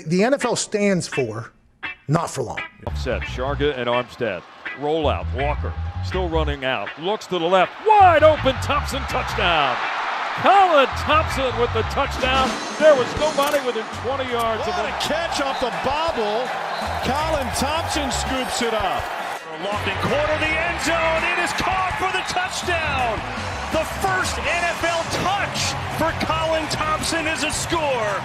The NFL stands for not for long. Set, Sharga and Armstead. Roll out, Walker still running out. Looks to the left, wide open, Thompson touchdown. Colin Thompson with the touchdown. There was nobody within 20 yards of What a catch off the bobble. Colin Thompson scoops it up. Lofting corner, the end zone. It is caught for the touchdown. The first NFL touch for Colin Thompson is a score.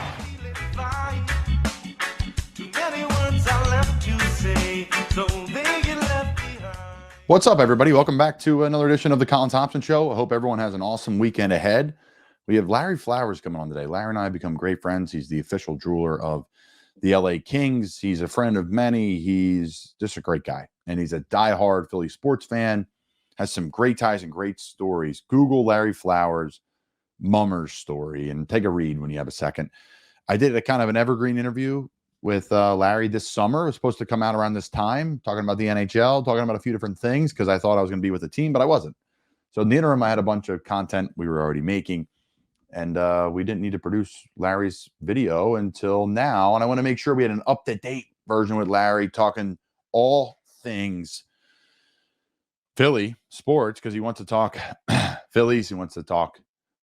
What's up, everybody? Welcome back to another edition of the Colin Thompson Show. I hope everyone has an awesome weekend ahead. We have Larry Flowers coming on today. Larry and I have become great friends. He's the official jeweler of the LA Kings. He's a friend of many. He's just a great guy, and he's a diehard Philly sports fan. Has some great ties and great stories. Google Larry Flowers Mummer's story and take a read when you have a second. I did a kind of an evergreen interview with Larry this summer. It was supposed to come out around this time, talking about the NHL, talking about a few different things, because I thought I was going to be with the team, but I wasn't. So in the interim, I had a bunch of content we were already making, and we didn't need to produce Larry's video until now. And I want to make sure we had an up-to-date version with Larry, talking all things Philly sports, because he wants to talk Phillies. He wants to talk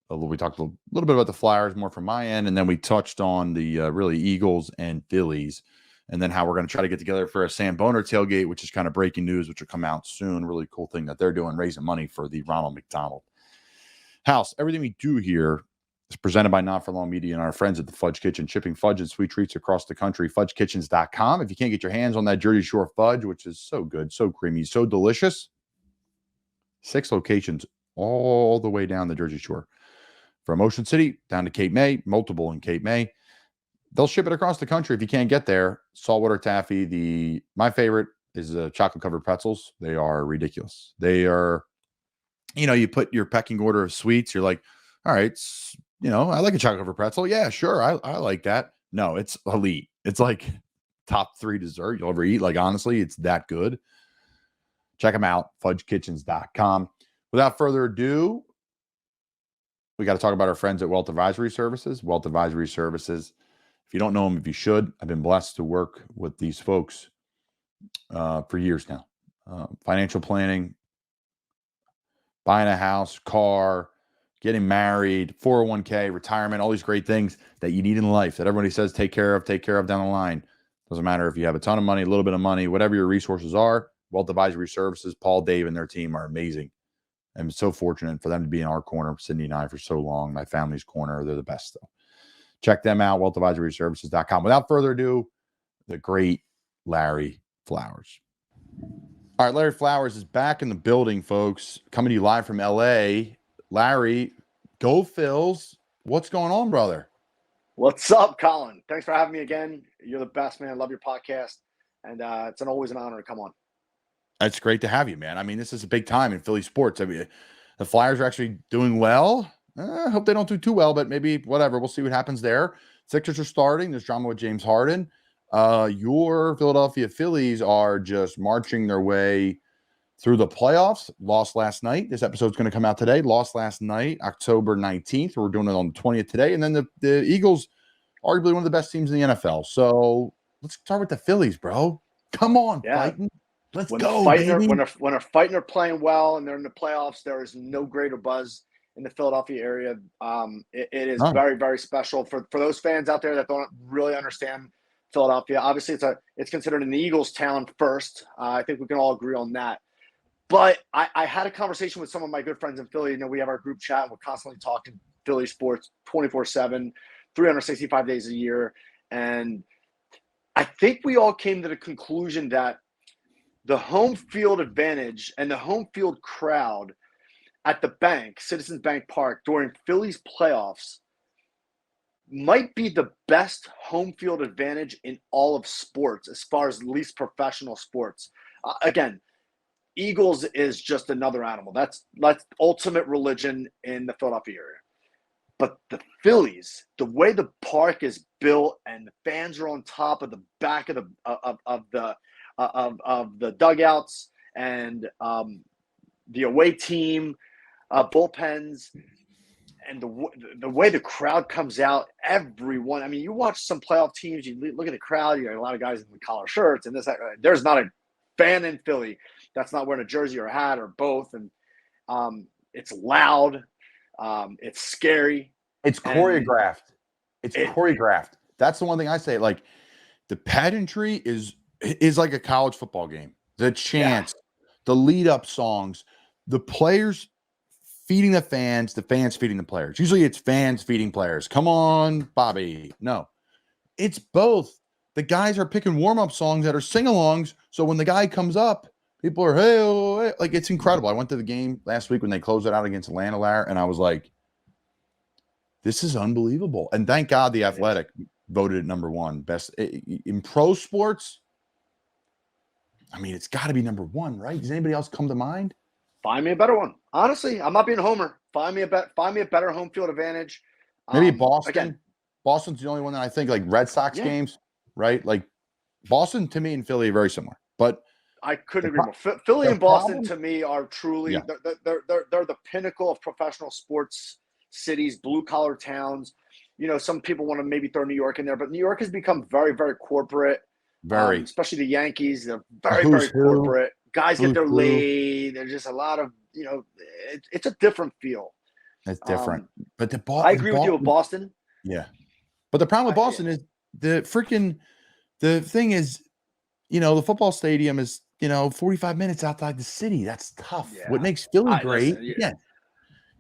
we talked a little bit about the Flyers, more from my end, and then we touched on the really Eagles and Phillies, and then how we're going to try to get together for a Sam Boner tailgate, which is kind of breaking news, which will come out soon. Really cool thing that they're doing, raising money for the Ronald McDonald House. Everything we do here is presented by Not For Long Media and our friends at the Fudge Kitchen, shipping fudge and sweet treats across the country. FudgeKitchens.com. If you can't get your hands on that Jersey Shore fudge, which is so good, so creamy, so delicious, 6 locations all the way down the Jersey Shore. From Ocean City down to Cape May, multiple in Cape May. They'll ship it across the country if you can't get there. Saltwater taffy. My favorite is the chocolate-covered pretzels. They are ridiculous. They are, you put your pecking order of sweets. You're like, all right, I like a chocolate-covered pretzel. Yeah, sure, I like that. No, it's elite. It's like top 3 dessert you'll ever eat. Like, honestly, it's that good. Check them out, fudgekitchens.com. Without further ado, we got to talk about our friends at Wealth Advisory Services. Wealth Advisory Services. If you don't know them, if you should, I've been blessed to work with these folks for years now. Financial planning, buying a house, car, getting married, 401k, retirement, all these great things that you need in life that everybody says take care of down the line. Doesn't matter if you have a ton of money, a little bit of money, whatever your resources are. Wealth Advisory Services, Paul, Dave, and their team are amazing. I'm so fortunate for them to be in our corner, Cindy and I, for so long. My family's corner. They're the best, though. Check them out, wealthadvisoryservices.com. Without further ado, the great Larry Flowers. All right, Larry Flowers is back in the building, folks. Coming to you live from L.A. Larry, go Phils. What's going on, brother? What's up, Colin? Thanks for having me again. You're the best, man. I love your podcast. And it's always an honor to come on. It's great to have you, man. I mean, this is a big time in Philly sports. I mean, the Flyers are actually doing well. I hope they don't do too well, but maybe whatever. We'll see what happens there. Sixers are starting. There's drama with James Harden. Your Philadelphia Phillies are just marching their way through the playoffs. Lost last night. This episode's going to come out today. Lost last night, October 19th. We're doing it on the 20th today. And then the Eagles, arguably one of the best teams in the NFL. So let's start with the Phillies, bro. Come on, fighting. Let's go, baby. When they're fighting, they're playing well, and they're in the playoffs, there is no greater buzz in the Philadelphia area. It is very, very special for those fans out there that don't really understand Philadelphia. Obviously, it's considered an Eagles town first. I think we can all agree on that. But I had a conversation with some of my good friends in Philly. We have our group chat, and we're constantly talking Philly sports 24/7, 365 days a year. And I think we all came to the conclusion that the home field advantage and the home field crowd at the bank, Citizens Bank Park, during Phillies playoffs might be the best home field advantage in all of sports as far as least professional sports. Again, Eagles is just another animal. That's ultimate religion in the Philadelphia area. But the Phillies, the way the park is built and the fans are on top of the back of the dugouts and the away team bullpens, and the way the crowd comes out, everyone. I mean, you watch some playoff teams. You look at the crowd. You got a lot of guys in collar shirts, and there's not a fan in Philly that's not wearing a jersey or a hat or both. And it's loud. It's scary. It's choreographed. It's choreographed. That's the one thing I say. Like, the pageantry is like a college football game. The chants, the lead up songs, the players feeding the fans feeding the players. Usually it's fans feeding players. Come on, Bobby. No, it's both. The guys are picking warm-up songs that are sing-alongs. So when the guy comes up, people are, hey, oh, hey. Like, it's incredible. I went to the game last week when they closed it out against Atlanta, Larry, and I was like, this is unbelievable. And thank God The Athletic voted it number one. Best in pro sports. I mean, it's got to be number one, right? Does anybody else come to mind? Find me a better one. Honestly, I'm not being a homer. Find me a better home field advantage. Maybe Boston. Again, Boston's the only one that I think, like Red Sox games, right? Like Boston to me and Philly are very similar. But I couldn't agree more. Philly and Boston to me are truly they're the pinnacle of professional sports cities, blue collar towns. You know, some people want to maybe throw New York in there, but New York has become very, very corporate. Very, especially the Yankees. They're very, very corporate. Guys get their laid. There's just a lot of, you know, it's a different feel. It's different. But I agree with you with Boston. Yeah. But the problem with Boston is the thing is, you know, the football stadium is, you know, 45 minutes outside the city. That's tough. Yeah. What makes Philly great?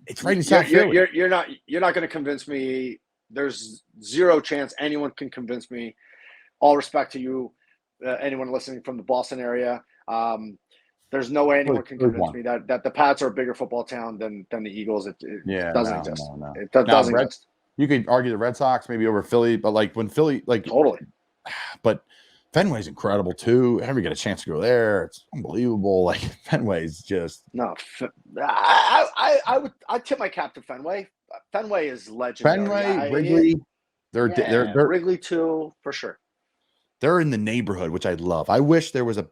It's right in South Philly. You're not going to convince me. There's zero chance anyone can convince me. All respect to you, anyone listening from the Boston area. There's no way anyone can convince me that the Pats are a bigger football town than the Eagles. It doesn't exist. No. It doesn't exist. You could argue the Red Sox maybe over Philly, but like when Philly, like totally. But Fenway's incredible too. Ever get a chance to go there? It's unbelievable. Like Fenway's just I'd tip my cap to Fenway. Fenway is legendary. Fenway, Wrigley, they're Wrigley too for sure. They're in the neighborhood, which I love. I wish there was a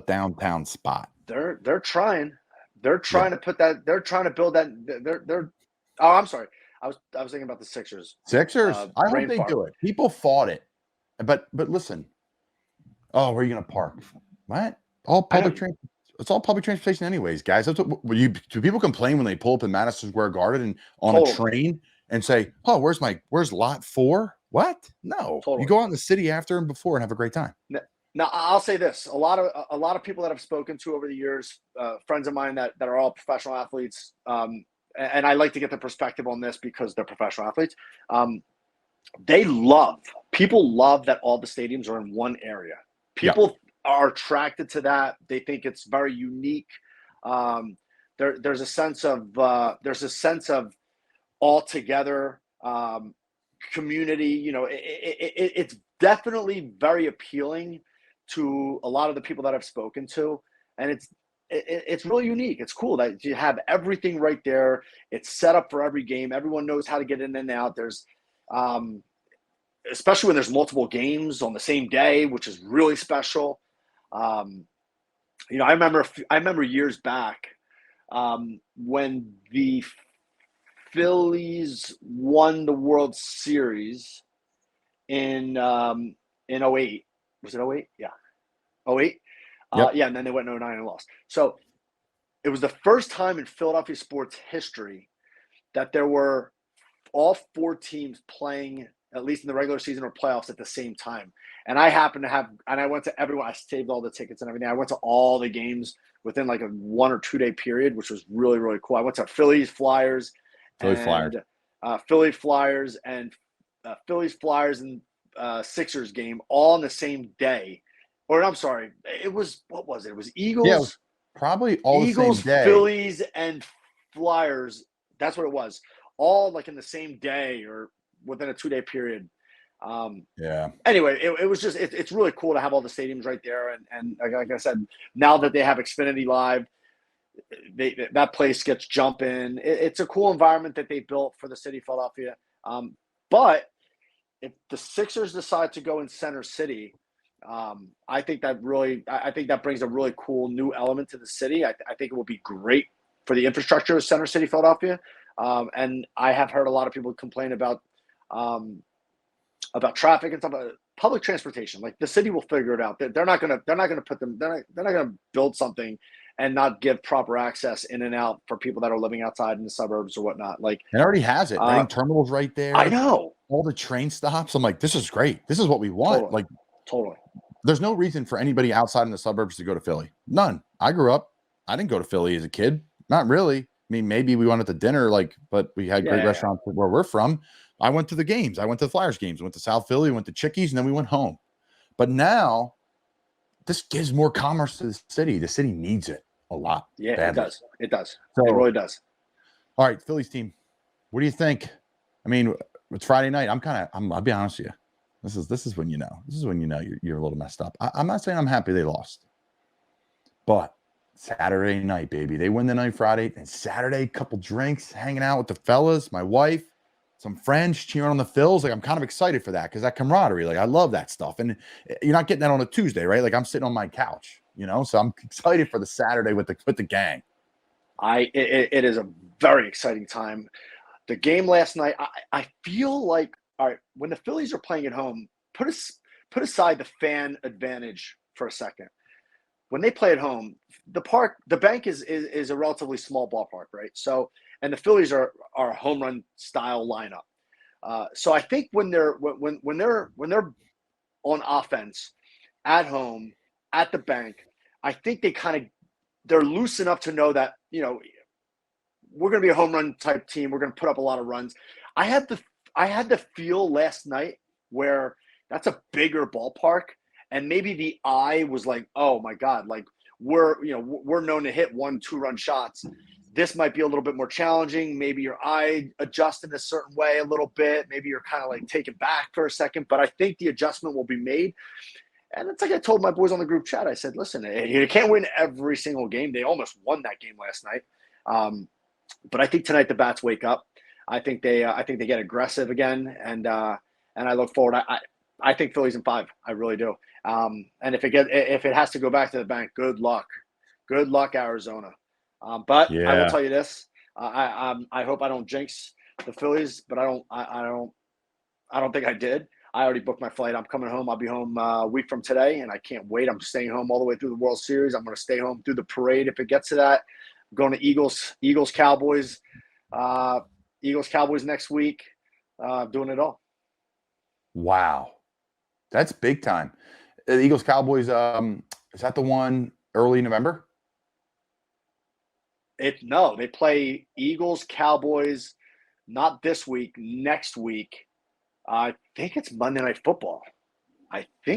downtown spot. They're trying. They're trying to put that. They're trying to build that. They're. Oh, I'm sorry. I was thinking about the Sixers. I hope they do it. People fought it, but listen. Oh, where are you going to park? What? All public transportation. It's all public transportation, anyways, guys. That's what do people complain when they pull up in Madison Square Garden and on a train and say, "Oh, where's lot 4?" What? No, You go out in the city after and before and have a great time. Now, I'll say this: a lot of people that I've spoken to over the years, friends of mine that are all professional athletes, and I like to get the perspective on this because they're professional athletes. People love that all the stadiums are in one area. People are attracted to that. They think it's very unique. There's a sense of all together. Community, you know, it's definitely very appealing to a lot of the people that I've spoken to, and it's really unique. It's cool that you have everything right there. It's set up for every game. Everyone knows how to get in and out. There's, especially when there's multiple games on the same day, which is really special. You know, I remember years back when the Phillies won the World Series in 08. Was it 08? Yeah. 08? Yeah, and then they went 09 and lost. So it was the first time in Philadelphia sports history that there were all 4 teams playing, at least in the regular season or playoffs, at the same time. And I happened to have, and I went to everyone, I saved all the tickets and everything. I went to all the games within like a 1 or 2 day period, which was really, really cool. I went to Phillies, Flyers, Philly Flyers and Sixers game all on the same day. Or I'm sorry, it was, what was it? It was Eagles. Yeah, it was probably all Eagles, the same day. Phillies, and Flyers. That's what it was. All like in the same day or within a 2 day period. Anyway, it was just it's really cool to have all the stadiums right there, and like I said, now that they have Xfinity Live, that place gets jumping. It's a cool environment that they built for the city of Philadelphia. But if the Sixers decide to go in Center City, I think that brings a really cool new element to the city. I think it will be great for the infrastructure of Center City, Philadelphia. And I have heard a lot of people complain about traffic and stuff. Public transportation, like the city will figure it out. They're not gonna put them. They're not gonna build something and not give proper access in and out for people that are living outside in the suburbs or whatnot. Like it already has it. Reading Terminal's right there. I know. All the train stops. I'm like, this is great. This is what we want. Totally. Totally. There's no reason for anybody outside in the suburbs to go to Philly. None. I grew up. I didn't go to Philly as a kid. Not really. I mean, maybe we went to dinner, but we had great restaurants where we're from. I went to the games. I went to the Flyers games. Went to South Philly. Went to Chickies, and then we went home. But now, this gives more commerce to the city. The city needs it a lot. Yeah, badly. it does. It does. So, it really does. All right, Phillies team. What do you think? I mean, it's Friday night. I'll be honest with you. This is when you know. This is when you know you're a little messed up. I'm not saying I'm happy they lost, but Saturday night, baby. They win the night Friday, and Saturday, couple drinks, hanging out with the fellas, my wife, some friends cheering on the Phils. Like, I'm kind of excited for that because that camaraderie. Like, I love that stuff. And you're not getting that on a Tuesday, right? Like, I'm sitting on my couch, so I'm excited for the Saturday with the gang. It is a very exciting time. The game last night, I feel like, all right, when the Phillies are playing at home, put aside the fan advantage for a second. When they play at home, the bank is a relatively small ballpark, right? So, and the Phillies are a home run style lineup. So I think when they're on offense at home at the bank, I think they're loose enough to know that we're going to be a home run type team. We're going to put up a lot of runs. I had the feel last night where that's a bigger ballpark, and maybe the eye was like, oh my God, like we're known to hit 1-2 run shots. This might be a little bit more challenging. Maybe your eye adjusts in a certain way a little bit. Maybe you're kind of like taken back for a second, but I think the adjustment will be made. And it's like I told my boys on the group chat, I said, listen, you can't win every single game. They almost won that game last night. But I think tonight the bats wake up. I think they get aggressive again, and I look forward. I think Phillies in 5. I really do. And if it has to go back to the bank, good luck, Arizona. But I will tell you this: I hope I don't jinx the Phillies, but I don't think I did. I already booked my flight. I'm coming home. I'll be home a week from today, and I can't wait. I'm staying home all the way through the World Series. I'm going to stay home through the parade if it gets to that. I'm going to Eagles, Cowboys next week. Doing it all. Wow, that's big time. The Eagles Cowboys. Is that the one early November? No, they play Eagles Cowboys not this week, next week. I think it's Monday Night Football. Huh.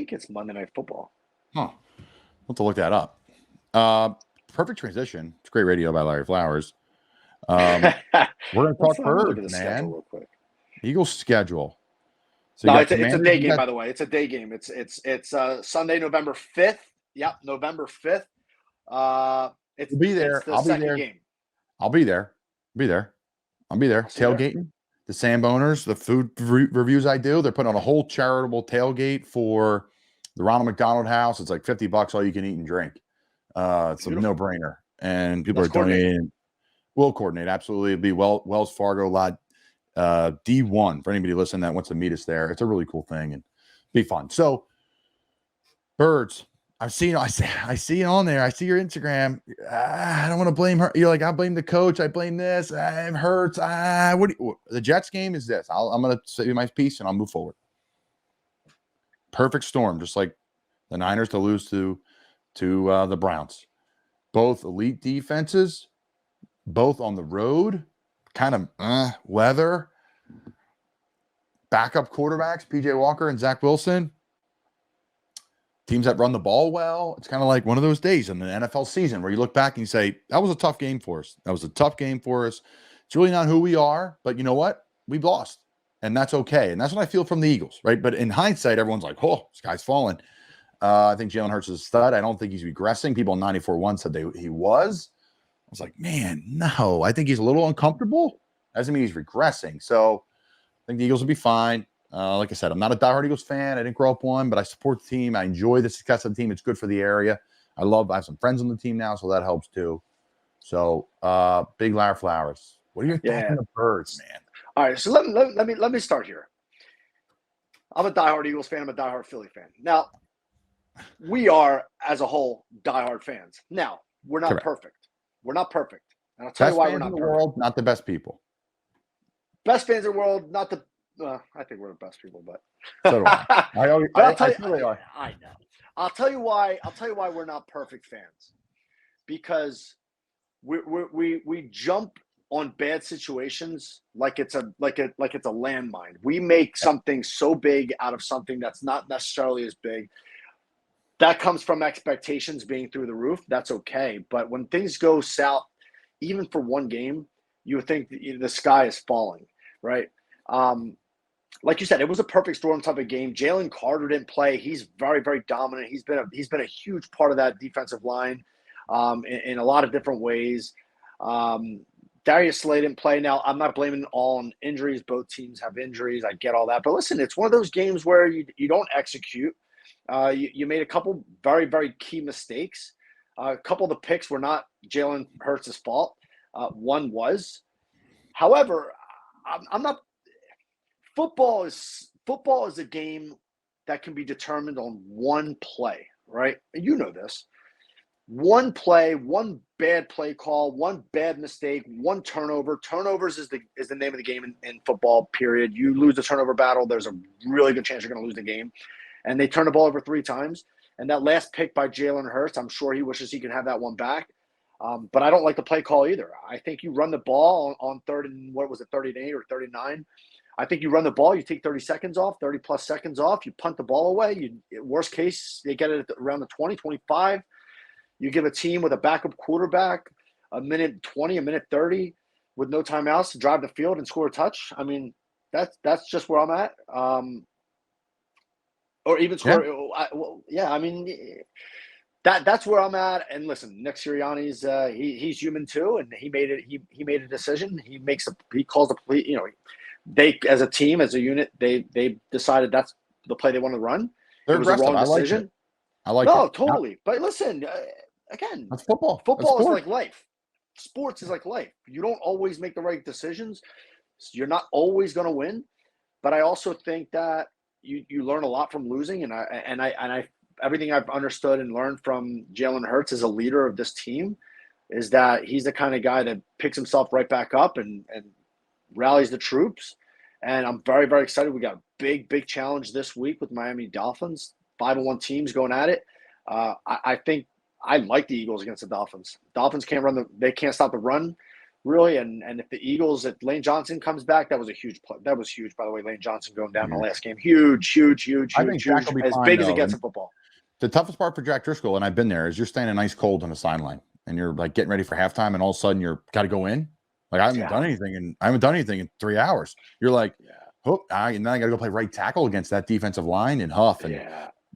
We'll have to look that up. Perfect transition. It's great radio by Larry Flowers. We're going to talk Birds, man. Real quick. Eagles schedule. So no, it's a day game, by the way. It's a day game. It's Sunday, November 5th. Yep, November 5th. We'll be there. It's the second game. I'll be there. Tailgating. The Samboners, the food reviews I do, they're putting on a whole charitable tailgate for the Ronald McDonald House. It's like $50 all you can eat and drink. It's beautiful. A no-brainer. And people are donating. We'll coordinate. Absolutely. It'll be Wells Fargo lot D1 for anybody listening that wants to meet us there. It's a really cool thing and be fun. So, Birds. I see it on there. I see your Instagram. I don't want to blame her. You're like, I blame the coach. I blame this. It hurts. The Jets game is this. I'm going to say my piece and I'll move forward. Perfect storm, just like the Niners to lose to the Browns. Both elite defenses, both on the road, kind of weather. Backup quarterbacks, PJ Walker and Zach Wilson. Teams that run the ball well. It's kind of like one of those days in the NFL season where you look back and you say, that was a tough game for us. It's really not who we are, but you know what? We've lost, and that's okay. And that's what I feel from the Eagles, right? But in hindsight, everyone's like, oh, this guy's falling. I think Jalen Hurts is a stud. I don't think he's regressing. People on 94.1 said he was. I was like, man, no. I think he's a little uncomfortable. Doesn't mean he's regressing. So I think the Eagles will be fine. Like I said, I'm not a diehard Eagles fan. I didn't grow up one, but I support the team. I enjoy the success of the team. It's good for the area. I have some friends on the team now, so that helps too. So, big Larry Flowers. What are your thoughts on the Birds, man? All right, so let me start here. I'm a diehard Eagles fan. I'm a diehard Philly fan. Now, we are, as a whole, diehard fans. Now, we're not perfect. We're not perfect. And I'll tell you why we're not perfect. World, not the best people. Best fans in the world, not the I think we're the best people, but so do I. I'll tell you, I know. I'll tell you why we're not perfect fans. Because we jump on bad situations like it's a landmine. We make something so big out of something that's not necessarily as big. That comes from expectations being through the roof. That's okay. But when things go south, even for one game, you would think the sky is falling, right? Like you said, it was a perfect storm type of game. Jalen Carter didn't play. He's very, very dominant. He's been a huge part of that defensive line in a lot of different ways. Darius Slay didn't play. Now, I'm not blaming all on injuries. Both teams have injuries. I get all that. But listen, it's one of those games where you don't execute. You made a couple very, very key mistakes. A couple of the picks were not Jalen Hurts' fault. One was. However, I'm not – football is a game that can be determined on one play, right? And you know this. One play, one bad play call, one bad mistake, one turnover. Turnovers is the name of the game in football, period. You lose the turnover battle, there's a really good chance you're going to lose the game. And they turn the ball over 3 times. And that last pick by Jalen Hurts, I'm sure he wishes he could have that one back. But I don't like the play call either. I think you run the ball on third and, 38 or 39. I think you run the ball, you take 30 seconds off, 30-plus seconds off. You punt the ball away. Worst case, they get it around the 20, 25. You give a team with a backup quarterback a minute 20, a minute 30 with no timeouts to drive the field and score a touch. I mean, that's just where I'm at. Or even score. Yeah. I mean, that's where I'm at. And listen, Nick Sirianni's he's human too, and he made it. He made a decision. He calls the play. You know, they as a team, as a unit, they decided that's the play they want to run. It was a wrong decision. I like it. No, totally. But listen, again, that's football. Football is like life. Sports is like life. You don't always make the right decisions. You're not always going to win. But I also think that you learn a lot from losing. And I everything I've understood and learned from Jalen Hurts as a leader of this team is that he's the kind of guy that picks himself right back up and rallies the troops. And I'm very, very excited. We got a big, big challenge this week with Miami Dolphins. 5-1 teams going at it. I think I like the Eagles against the Dolphins. Dolphins they can't stop the run, really. And if the Eagles, if Lane Johnson comes back, that was a huge play. That was huge, by the way. Lane Johnson going down the last game, huge. I think Jack will be as fine, big as though. it gets in football. The toughest part for Jack Driscoll, and I've been there, is you're standing ice cold on the sideline, and you're like getting ready for halftime, and all of a sudden you're got to go in. Like I haven't done anything in 3 hours. You're like, and then I got to go play right tackle against that defensive line and Huff and.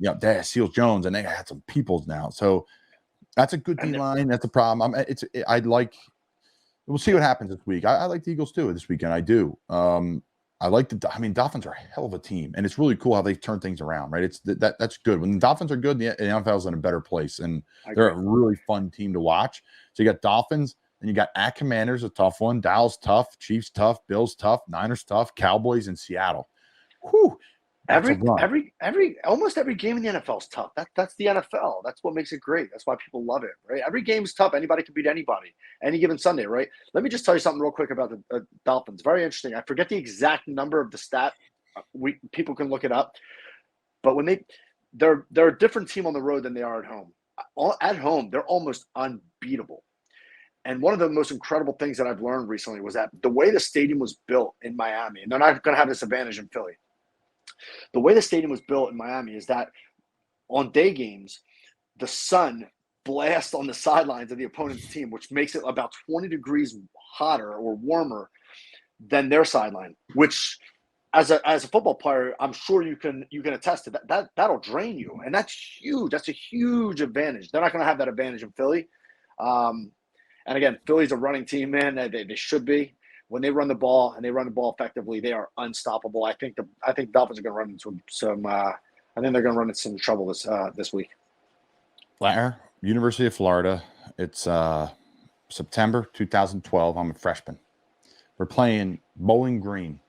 Yeah, Seals Jones, and they had some peoples now. So that's a good D line. That's a problem. We'll see what happens this week. I like the Eagles too this weekend. I do. Dolphins are a hell of a team, and it's really cool how they turn things around, right? It's that's good. When the Dolphins are good, the NFL's in a better place, and they're a really fun team to watch. So you got Dolphins, and you got at Commanders, a tough one. Dallas tough, Chiefs tough, Bills tough, Niners tough, Cowboys, and Seattle. Whew. Almost every game in the NFL is tough. That's the NFL. That's what makes it great. That's why people love it, right? Every game is tough. Anybody can beat anybody any given Sunday, right? Let me just tell you something real quick about the Dolphins. Very interesting. I forget the exact number of the stat. People can look it up. But when they're a different team on the road than they are at home. At home, they're almost unbeatable. And one of the most incredible things that I've learned recently was that the way the stadium was built in Miami, and they're not going to have this advantage in Philly. The way the stadium was built in Miami is that on day games, the sun blasts on the sidelines of the opponent's team, which makes it about 20 degrees hotter or warmer than their sideline, which as a football player, I'm sure you can attest to that. That'll drain you. And that's huge. That's a huge advantage. They're not going to have that advantage in Philly. And again, Philly's a running team, man. They should be. When they run the ball and they run the ball effectively, they are unstoppable. I think Dolphins are going to run into some. I think they're going to run into some trouble this week. University of Florida. It's September 2012. I'm a freshman. We're playing Bowling Green.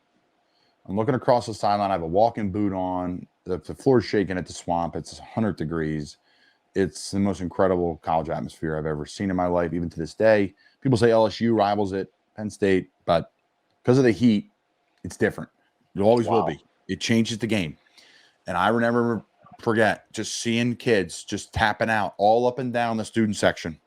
I'm looking across the sideline. I have a walking boot on. The floor's shaking at the Swamp. It's 100 degrees. It's the most incredible college atmosphere I've ever seen in my life, even to this day. People say LSU rivals it, Penn State, but because of the heat, it's different. It always will be. It changes the game. And I will never forget just seeing kids just tapping out all up and down the student section.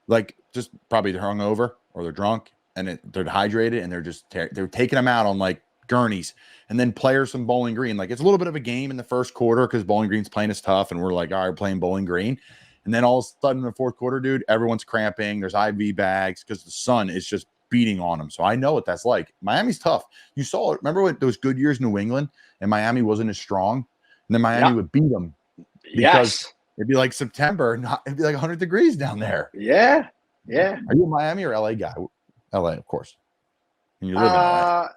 Like, just probably they're hungover or they're drunk and they're dehydrated, and they're taking them out on like gurneys. And then players from Bowling Green, like, it's a little bit of a game in the first quarter because Bowling Green's playing us tough, and we're like, all right, we're playing Bowling Green. And then all of a sudden in the fourth quarter, dude, everyone's cramping. There's IV bags because the sun is just beating on them. So I know what that's like. Miami's tough. You saw it. Remember what those good years in New England, and Miami wasn't as strong, and then Miami would beat them because it'd be like September, it'd be like 100 degrees down there. Yeah. Are you a Miami or LA guy? LA, of course. And you live in LA.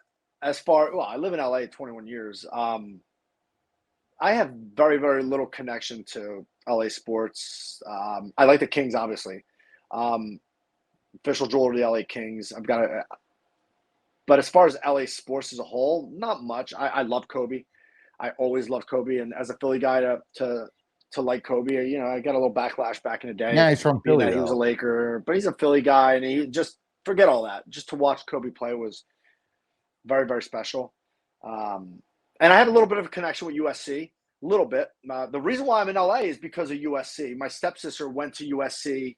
I live in LA 21 years. I have very, very little connection to LA sports. I like the Kings, obviously. Official jeweler of the LA Kings. But as far as LA sports as a whole, not much. I love Kobe. I always loved Kobe, and as a Philly guy to like Kobe, you know, I got a little backlash back in the day. Yeah, he's from Philly. He was a Laker, but he's a Philly guy, and he just forget all that. Just to watch Kobe play was very, very special. And I have a little bit of a connection with USC, a little bit. The reason why I'm in LA is because of USC. My stepsister went to USC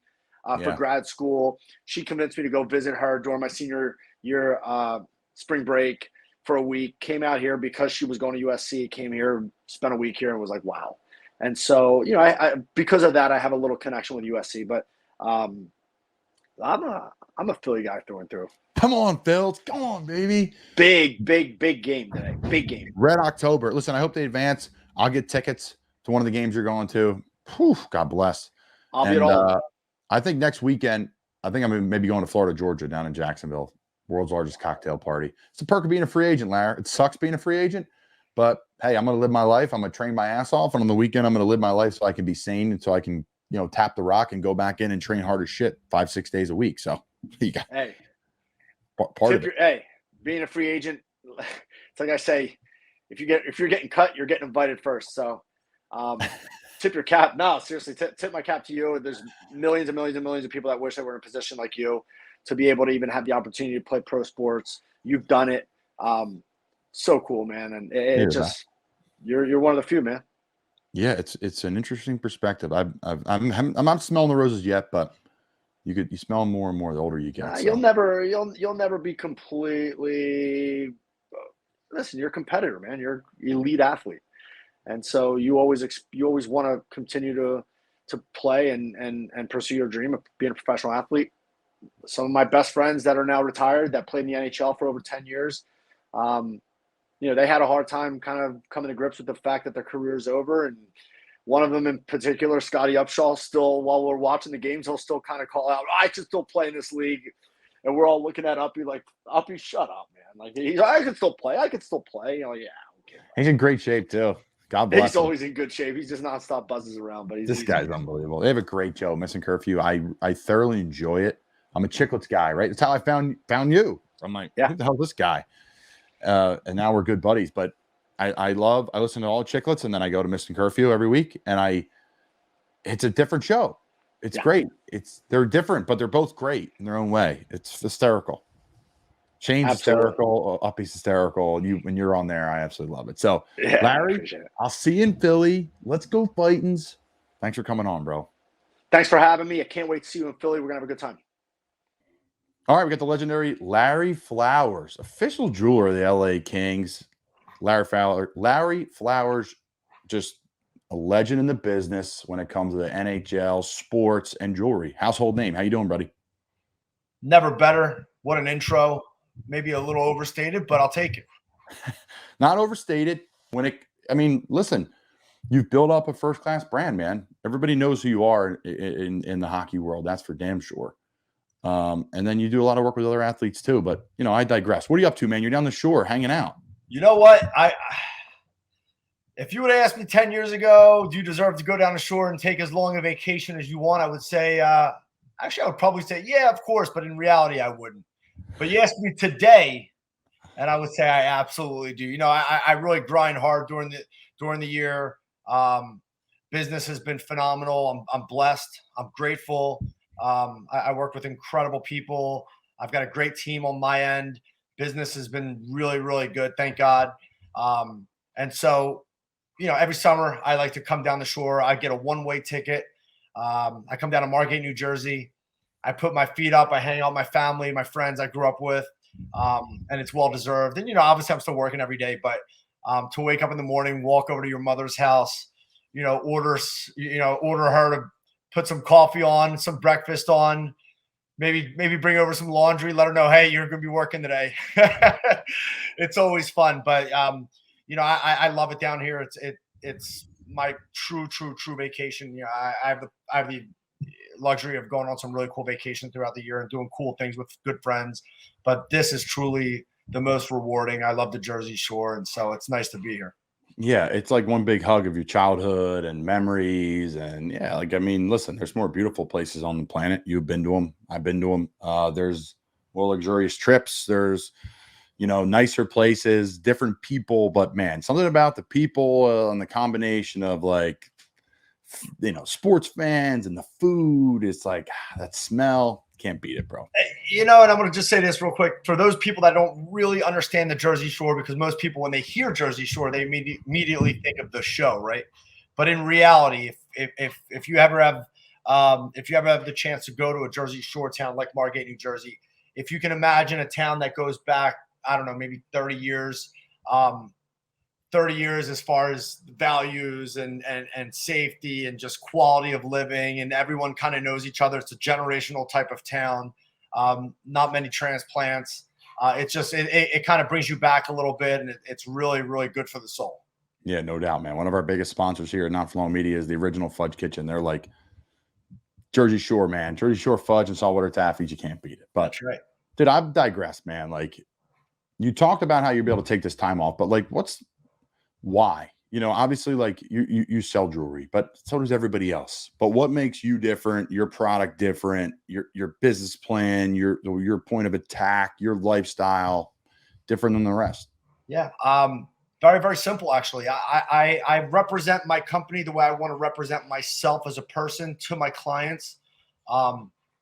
for grad school. She convinced me to go visit her during my senior year spring break for a week. Came out here because she was going to USC, came here, spent a week here, and was like, wow. And so, you know, I because of that, I have a little connection with USC. But I'm a Philly guy through and through. Come on, Phil. Come on, baby. Big game today. Big game. Red October. Listen, I hope they advance. I'll get tickets to one of the games you're going to. Whew, God bless. I'll be at all. I think next weekend, I'm maybe going to Florida, Georgia, down in Jacksonville. World's largest cocktail party. It's the perk of being a free agent, Larry. It sucks being a free agent, but hey, I'm going to live my life. I'm going to train my ass off, and on the weekend, I'm going to live my life so I can be sane and so I can, you know, tap the rock and go back in and train hard as shit 5-6 days a week. So you got part of it. Hey, being a free agent, it's like I say, if you're getting cut, you're getting invited first. So tip your cap. No, seriously, tip my cap to you. There's millions and millions and millions of people that wish they were in a position like you to be able to even have the opportunity to play pro sports. You've done it. So cool, man. And it just, you're one of the few, man. Yeah, it's an interesting perspective. I'm not smelling the roses yet, but you smell them more and more the older you get. So. You'll never be completely. Listen, you're a competitor, man. You're an elite athlete, and so you always want to continue to play and pursue your dream of being a professional athlete. Some of my best friends that are now retired that played in the NHL for over 10 years, you know, they had a hard time kind of coming to grips with the fact that their career is over. And one of them in particular, Scotty Upshaw, still, while we're watching the games, he'll still kind of call out, I can still play in this league. And we're all looking at Uppy like, Uppy, shut up, man. Like, I can still play. You know, yeah. Okay. He's in great shape, too. God bless him. He's always in good shape. He's just nonstop buzzes around. But this guy's unbelievable. They have a great show, Missing Curfew. I thoroughly enjoy it. I'm a Chicklets guy, right? That's how I found you. I'm like, who the hell is this guy? And now we're good buddies. But I listen to all Chicklets, and then I go to Missing Curfew every week, and it's a different show. It's great. They're different, but they're both great in their own way. It's hysterical. Shane's hysterical, Uppy's hysterical. When you're on there, I absolutely love it. So, Larry, I'll see you in Philly. Let's go Fightins. Thanks for coming on, bro. Thanks for having me. I can't wait to see you in Philly. We're gonna have a good time. All right, we got the legendary Larry Flowers, official jeweler of the LA Kings. Larry Flowers, just a legend in the business when it comes to the NHL, sports, and jewelry. Household name. How you doing, buddy? Never better. What an intro. Maybe a little overstated, but I'll take it. Not overstated. Listen, you've built up a first-class brand, man. Everybody knows who you are in the hockey world. That's for damn sure. And then you do a lot of work with other athletes too. But, you know, I digress. What are you up to, man? You're down the shore hanging out. You know what? If you would have asked me 10 years ago, do you deserve to go down the shore and take as long a vacation as you want? I would say, actually, I would probably say, yeah, of course. But in reality, I wouldn't. But you asked me today, and I would say I absolutely do. You know, I really grind hard during the year. Business has been phenomenal. I'm blessed. I'm grateful. I work with incredible people. I've got a great team on my end. Business has been really, really good. Thank God. And so, you know, every summer I like to come down the shore. I get a one-way ticket. I come down to Margate, New Jersey. I put my feet up. I hang out with my family, my friends I grew up with. And it's well deserved. And, you know, obviously I'm still working every day, but to wake up in the morning, walk over to your mother's house, you know, order her to put some coffee on, some breakfast on, maybe bring over some laundry, let her know, hey, you're going to be working today. It's always fun. But, you know, I love it down here. It's my true vacation. You know, I have the luxury of going on some really cool vacations throughout the year and doing cool things with good friends. But this is truly the most rewarding. I love the Jersey Shore. And so it's nice to be here. Yeah, it's like one big hug of your childhood and memories. And yeah, like, I mean, listen, there's more beautiful places on the planet. You've been to them. I've been to them. There's more luxurious trips. There's, you know, nicer places, different people. But man, something about the people and the combination of, like, you know, sports fans and the food, it's like that smell. Can't beat it, bro. You know, and I'm going to just say this real quick. For those people that don't really understand the Jersey Shore, because most people, when they hear Jersey Shore, they immediately think of the show, right? But in reality, if you ever have the chance to go to a Jersey Shore town like Margate, New Jersey, if you can imagine a town that goes back, I don't know, maybe 30 years, 30 years as far as values and safety and just quality of living, and everyone kind of knows each other. It's a generational type of town. Not many transplants. It's just, it kind of brings you back a little bit, and it's really, really good for the soul. Yeah, no doubt, man. One of our biggest sponsors here at Not For Long Media is the original Fudge Kitchen. They're like, Jersey Shore, man. Jersey Shore fudge and saltwater taffies, you can't beat it. But that's right. Dude, I've digressed, man. Like, you talked about how you'd be able to take this time off, but like, why? You know, obviously, like, you sell jewelry, but so does everybody else. But what makes you different, your product different, your business plan, your point of attack, your lifestyle different than the rest? Yeah. Very, very simple, actually. I represent my company the way I want to represent myself as a person to my clients.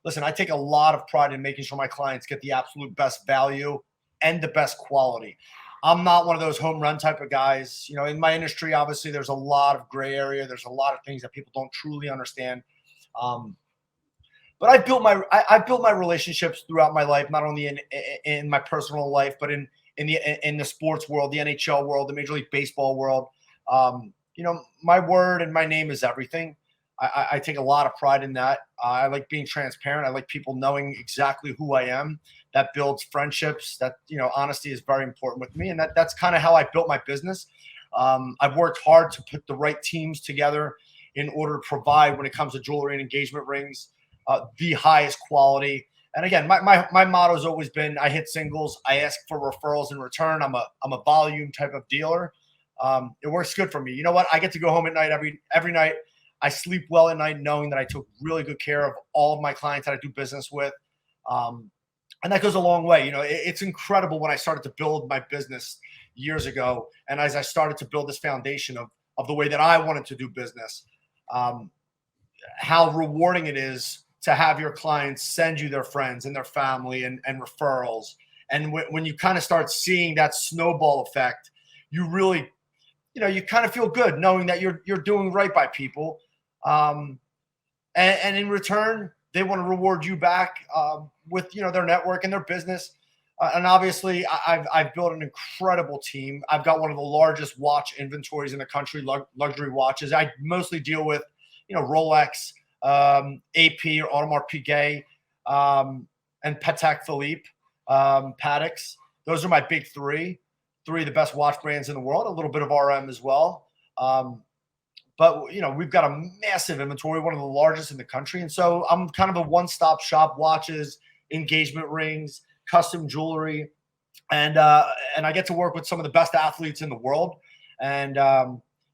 Listen, I take a lot of pride in making sure my clients get the absolute best value and the best quality. I'm not one of those home run type of guys. You know, in my industry, obviously, there's a lot of gray area. There's a lot of things that people don't truly understand. But I built my relationships throughout my life, not only in my personal life, but in the sports world, the NHL world, the Major League Baseball world. You know, my word and my name is everything. I take a lot of pride in that. I like being transparent. I like people knowing exactly who I am. That builds friendships. That, you know, honesty is very important with me. And that's kind of how I built my business. I've worked hard to put the right teams together in order to provide, when it comes to jewelry and engagement rings, the highest quality. And again, my motto has always been, I hit singles. I ask for referrals in return. I'm a volume type of dealer. It works good for me. You know what? I get to go home at night every night. I sleep well at night knowing that I took really good care of all of my clients that I do business with. And that goes a long way. You know, it's incredible when I started to build my business years ago. And as I started to build this foundation of the way that I wanted to do business, how rewarding it is to have your clients send you their friends and their family and referrals. And when you kind of start seeing that snowball effect, you really, you know, you kind of feel good knowing that you're doing right by people. And in return, they want to reward you back with, you know, their network and their business. And obviously, I've built an incredible team. I've got one of the largest watch inventories in the country, luxury watches. I mostly deal with, you know, Rolex, AP or Audemars Piguet, and Patek Philippe, Patek's. Those are my big three of the best watch brands in the world. A little bit of RM as well. But, you know, we've got a massive inventory, one of the largest in the country. And so I'm kind of a one-stop shop: watches, engagement rings, custom jewelry. And I get to work with some of the best athletes in the world. And,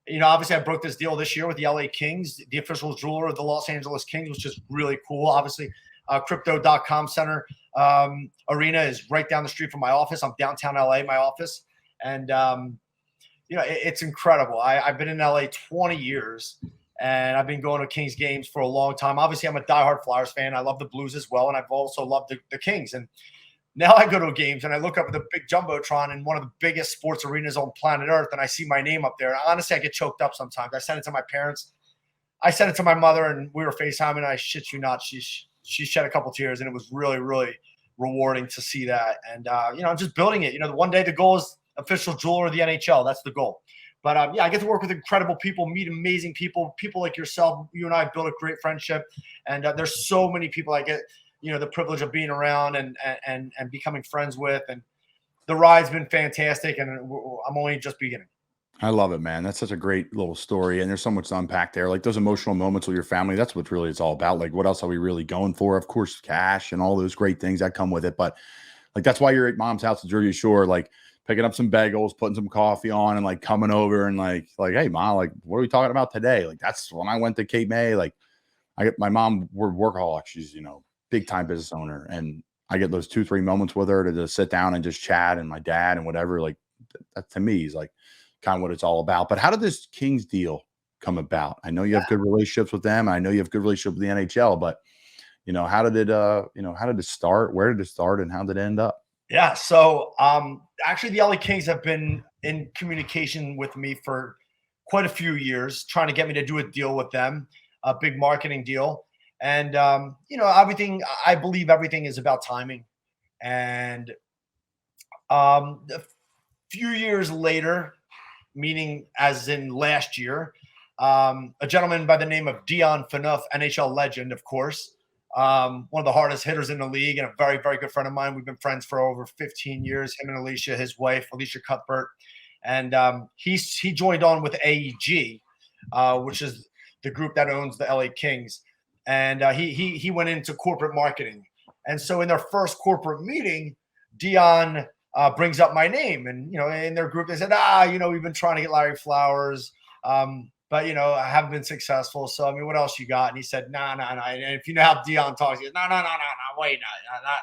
you know, obviously I broke this deal this year with the LA Kings, the official jeweler of the Los Angeles Kings, which is really cool. Obviously, Crypto.com Center arena is right down the street from my office. I'm downtown LA, my office. And, it's incredible. I've been in LA 20 years. And I've been going to Kings games for a long time. Obviously, I'm a diehard Flyers fan. I love the Blues as well, and I've also loved the Kings. And now I go to games, and I look up at the big Jumbotron in one of the biggest sports arenas on planet Earth, and I see my name up there. Honestly, I get choked up sometimes. I sent it to my parents. I sent it to my mother, and we were FaceTiming, and I shit you not, she shed a couple tears, and it was really, really rewarding to see that. And, I'm just building it. One day the goal is official jeweler of the NHL. That's the goal. But, I get to work with incredible people, meet amazing people like yourself. You and I built a great friendship. And there's so many people I get, the privilege of being around and becoming friends with. And the ride's been fantastic, and I'm only just beginning. I love it, man. That's such a great little story. And there's so much to unpack there. Like those emotional moments with your family, that's what really it's all about. Like, what else are we really going for? Of course, cash and all those great things that come with it. But like, that's why you're at mom's house at Jersey Shore, like picking up some bagels, putting some coffee on, and like coming over and like, hey, mom, like, what are we talking about today? Like, that's when I went to Cape May. Like, I get my mom, we're workaholic. She's, big time business owner. And I get those 2-3 moments with her to just sit down and just chat, and my dad and whatever. Like, that to me is like kind of what it's all about. But how did this Kings deal come about? I know you have good relationships with them. I know you have good relationship with the NHL, but how did it start? Where did it start, and how did it end up? Yeah. So actually the LA Kings have been in communication with me for quite a few years, trying to get me to do a deal with them, a big marketing deal. And, I believe everything is about timing. And a few years later, meaning as in last year, a gentleman by the name of Dion Phaneuf, NHL legend, of course, one of the hardest hitters in the league and a very, very good friend of mine. We've been friends for over 15 years, him and Alicia, his wife, Alicia Cuthbert. And he joined on with AEG, which is the group that owns the LA Kings. And he went into corporate marketing. And so in their first corporate meeting, Dion brings up my name. And, in their group, they said, we've been trying to get Larry Flowers, but, I haven't been successful. So, what else you got? And he said, no. And if you know how Dion talks, he goes, no, wait,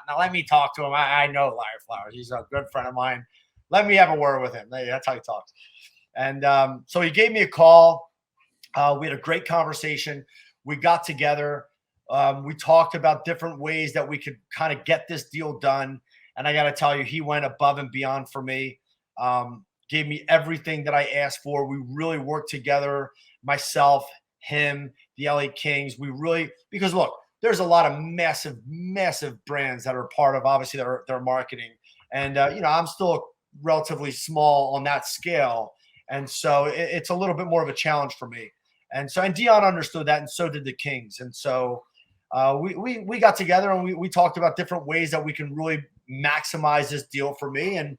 no, let me talk to him. I know Larry Flowers. He's a good friend of mine. Let me have a word with him. That's how he talks. And so he gave me a call. We had a great conversation. We got together. We talked about different ways that we could kind of get this deal done. And I got to tell you, he went above and beyond for me, gave me everything that I asked for. We really worked together, myself, him, the LA Kings. Because look, there's a lot of massive, massive brands that are part of, obviously, their marketing. And, I'm still relatively small on that scale. And so it's a little bit more of a challenge for me. And Dion understood that, and so did the Kings. And so we got together, and we talked about different ways that we can really maximize this deal for me. And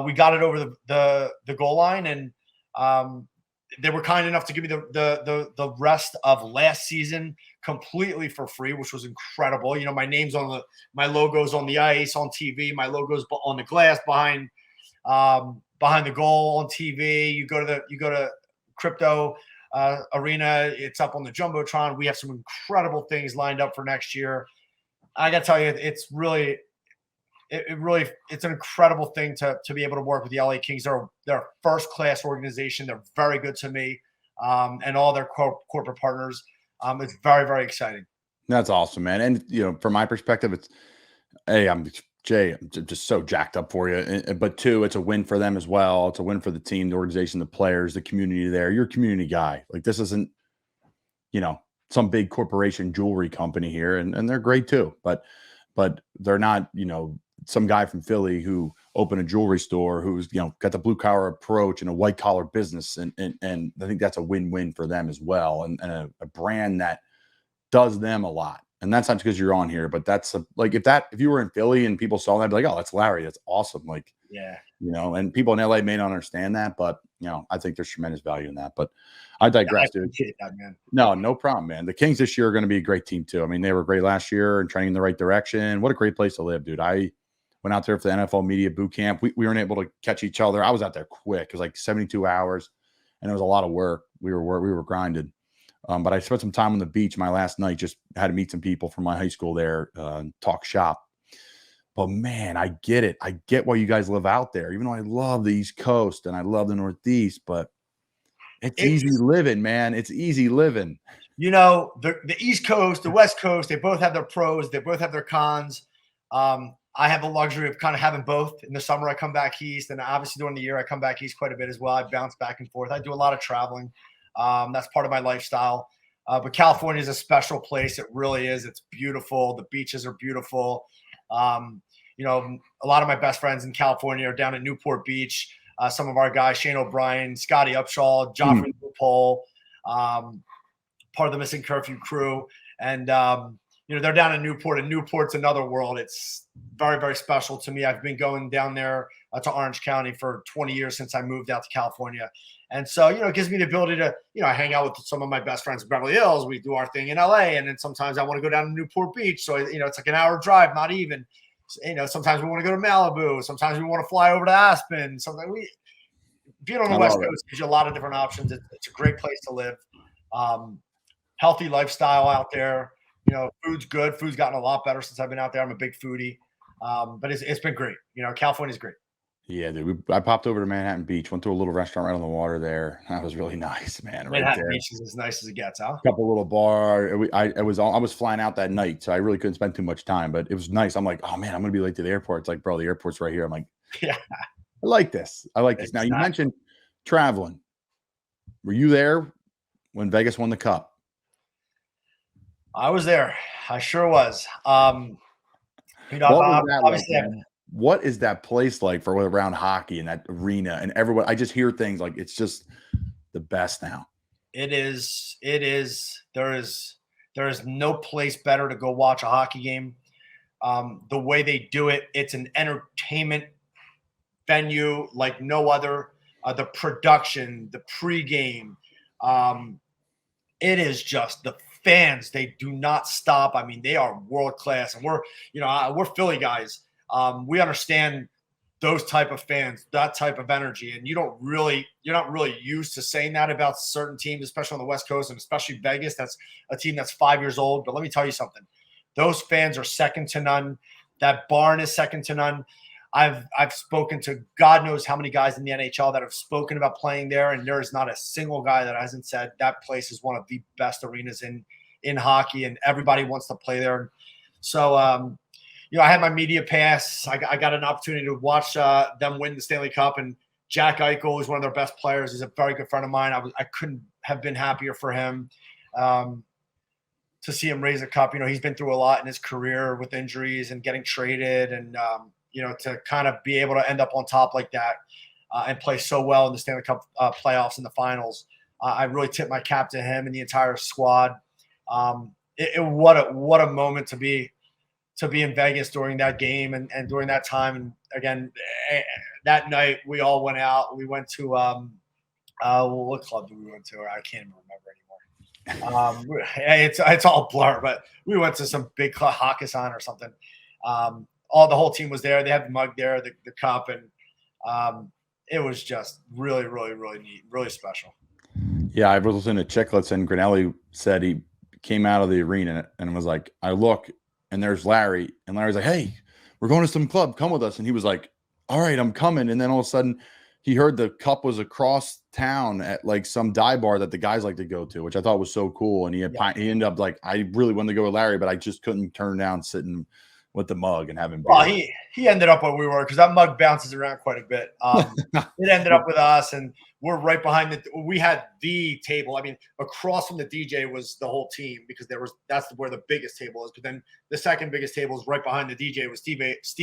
we got it over the goal line, and they were kind enough to give me the rest of last season completely for free, which was incredible. My name's my logo's on the ice, on TV, my logo's on the glass behind the goal on TV. You go to Crypto Arena, it's up on the Jumbotron. We have some incredible things lined up for next year. I got to tell you, it's really it's an incredible thing to be able to work with the LA Kings. They're a first-class organization. They're very good to me, and all their corporate partners. It's very, very exciting. That's awesome, man. And from my perspective, it's I'm just so jacked up for you. But two, it's a win for them as well. It's a win for the team, the organization, the players, the community there. You're a community guy. Like, this isn't, some big corporation jewelry company here, and they're great too. But they're not, some guy from Philly who opened a jewelry store who's, got the blue collar approach and a white collar business. And I think that's a win-win for them as well. And a brand that does them a lot. And that's not because you're on here, but that's if you were in Philly and people saw that, I'd be like, oh, that's Larry. That's awesome. Like, yeah, and people in LA may not understand that, but I think there's tremendous value in that. But I digress, dude. That, man. No problem, man. The Kings this year are going to be a great team too. They were great last year and trending in the right direction. What a great place to live, dude. I went out there for the NFL media boot camp. We weren't able to catch each other. I was out there quick. It was like 72 hours, and it was a lot of work. We were grinded. But I spent some time on the beach my last night, just had to meet some people from my high school there, talk shop. But man, I get it. I get why you guys live out there, even though I love the East Coast and I love the Northeast, but it's easy living, man. It's easy living. You know, the East Coast, the West Coast, they both have their pros. They both have their cons. I have the luxury of kind of having both. In the summer, I come back East, and obviously during the year, I come back East quite a bit as well. I bounce back and forth. I do a lot of traveling. That's part of my lifestyle. But California is a special place. It really is. It's beautiful. The beaches are beautiful. You know, a lot of my best friends in California are down at Newport Beach. Some of our guys, Shane O'Brien, Scotty Upshaw, Joffrey Lupole, part of the Missing Curfew crew. And, you know, they're down in Newport, and Newport's another world. It's very, very special to me. I've been going down there to Orange County for 20 years since I moved out to California. And so, you know, it gives me the ability to, you know, I hang out with some of my best friends in Beverly Hills. We do our thing in LA. And then sometimes I want to go down to Newport Beach. So, you know, it's like an hour drive, not even. You know, sometimes we want to go to Malibu. Sometimes we want to fly over to Aspen. Something being on the West Coast gives you a lot of different options. It's a great place to live. Healthy lifestyle out there. You know, food's good. Food's gotten a lot better since I've been out there. I'm a big foodie. But it's been great. You know, California's great. Yeah, dude. I popped over to Manhattan Beach, went to a little restaurant right on the water there. That was really nice, man. Right Manhattan there. Beach is as nice as it gets, huh? Couple little bar. I was flying out that night, so I really couldn't spend too much time, but it was nice. I'm like, oh man, I'm gonna be late to the airport. It's like, bro, the airport's right here. I'm like, yeah, I like this. I like this. Now, you mentioned traveling. Were you there when Vegas won the Cup? I was there. I sure was. You know, What was that obviously, like, man? What is that place like for around hockey and that arena and everyone? I just hear things like it's just the best now. It is. There is no place better to go watch a hockey game. The way they do it, it's an entertainment venue like no other. The production, the pregame, it is just the fans. They do not stop. I mean, they are world class, and we're Philly guys. We understand those type of fans, that type of energy, and you're not really used to saying that about certain teams, especially on the West Coast and especially Vegas. That's a team that's 5 years old. But let me tell you something. Those fans are second to none. That barn is second to none. I've spoken to God knows how many guys in the NHL that have spoken about playing there, and there is not a single guy that hasn't said that place is one of the best arenas in hockey, and everybody wants to play there. So, you know, I had my media pass. I got an opportunity to watch them win the Stanley Cup, and Jack Eichel is one of their best players. He's a very good friend of mine. I couldn't have been happier for him to see him raise a cup. You know, he's been through a lot in his career with injuries and getting traded, and you know, to kind of be able to end up on top like that and play so well in the Stanley Cup playoffs and the finals. I really tip my cap to him and the entire squad. What a moment to be in Vegas during that game and during that time. And again, that night we all went out. We went to what club did we went to? I can't even remember anymore. It's all blur, but we went to some big club, Hakkasan or something. The whole team was there. They had the mug there, the cup, and it was just really, really, really neat, really special. Yeah, I was listening to Chicklets, and Grinelli said he came out of the arena and was like, I look, and there's Larry, and Larry's like, hey, we're going to some club, come with us. And he was like, all right, I'm coming. And then all of a sudden he heard the cup was across town at like some dive bar that the guys like to go to, which I thought was so cool. And he ended up like, I really wanted to go with Larry, but I just couldn't turn down sitting with the mug and having beer. Well, he ended up where we were because that mug bounces around quite a bit. It ended up with us, and we're right behind we had the table. I mean, across from the DJ was the whole team because that's where the biggest table is. But then the second biggest table is right behind the DJ was Steve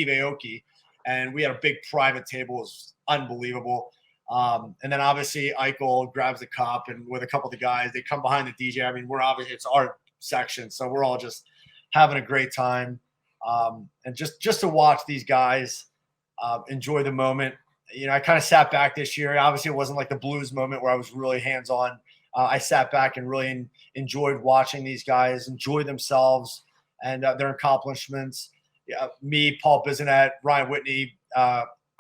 Aoki, and we had a big private table. It was unbelievable. And then obviously Eichel grabs the cup, and with a couple of the guys, they come behind the DJ. I mean, it's our section, so we're all just having a great time. And just to watch these guys enjoy the moment. You know, I kind of sat back this year. Obviously, it wasn't like the Blues moment where I was really hands-on. I sat back and really enjoyed watching these guys enjoy themselves and their accomplishments. Me, Paul Bisonet, Ryan Whitney,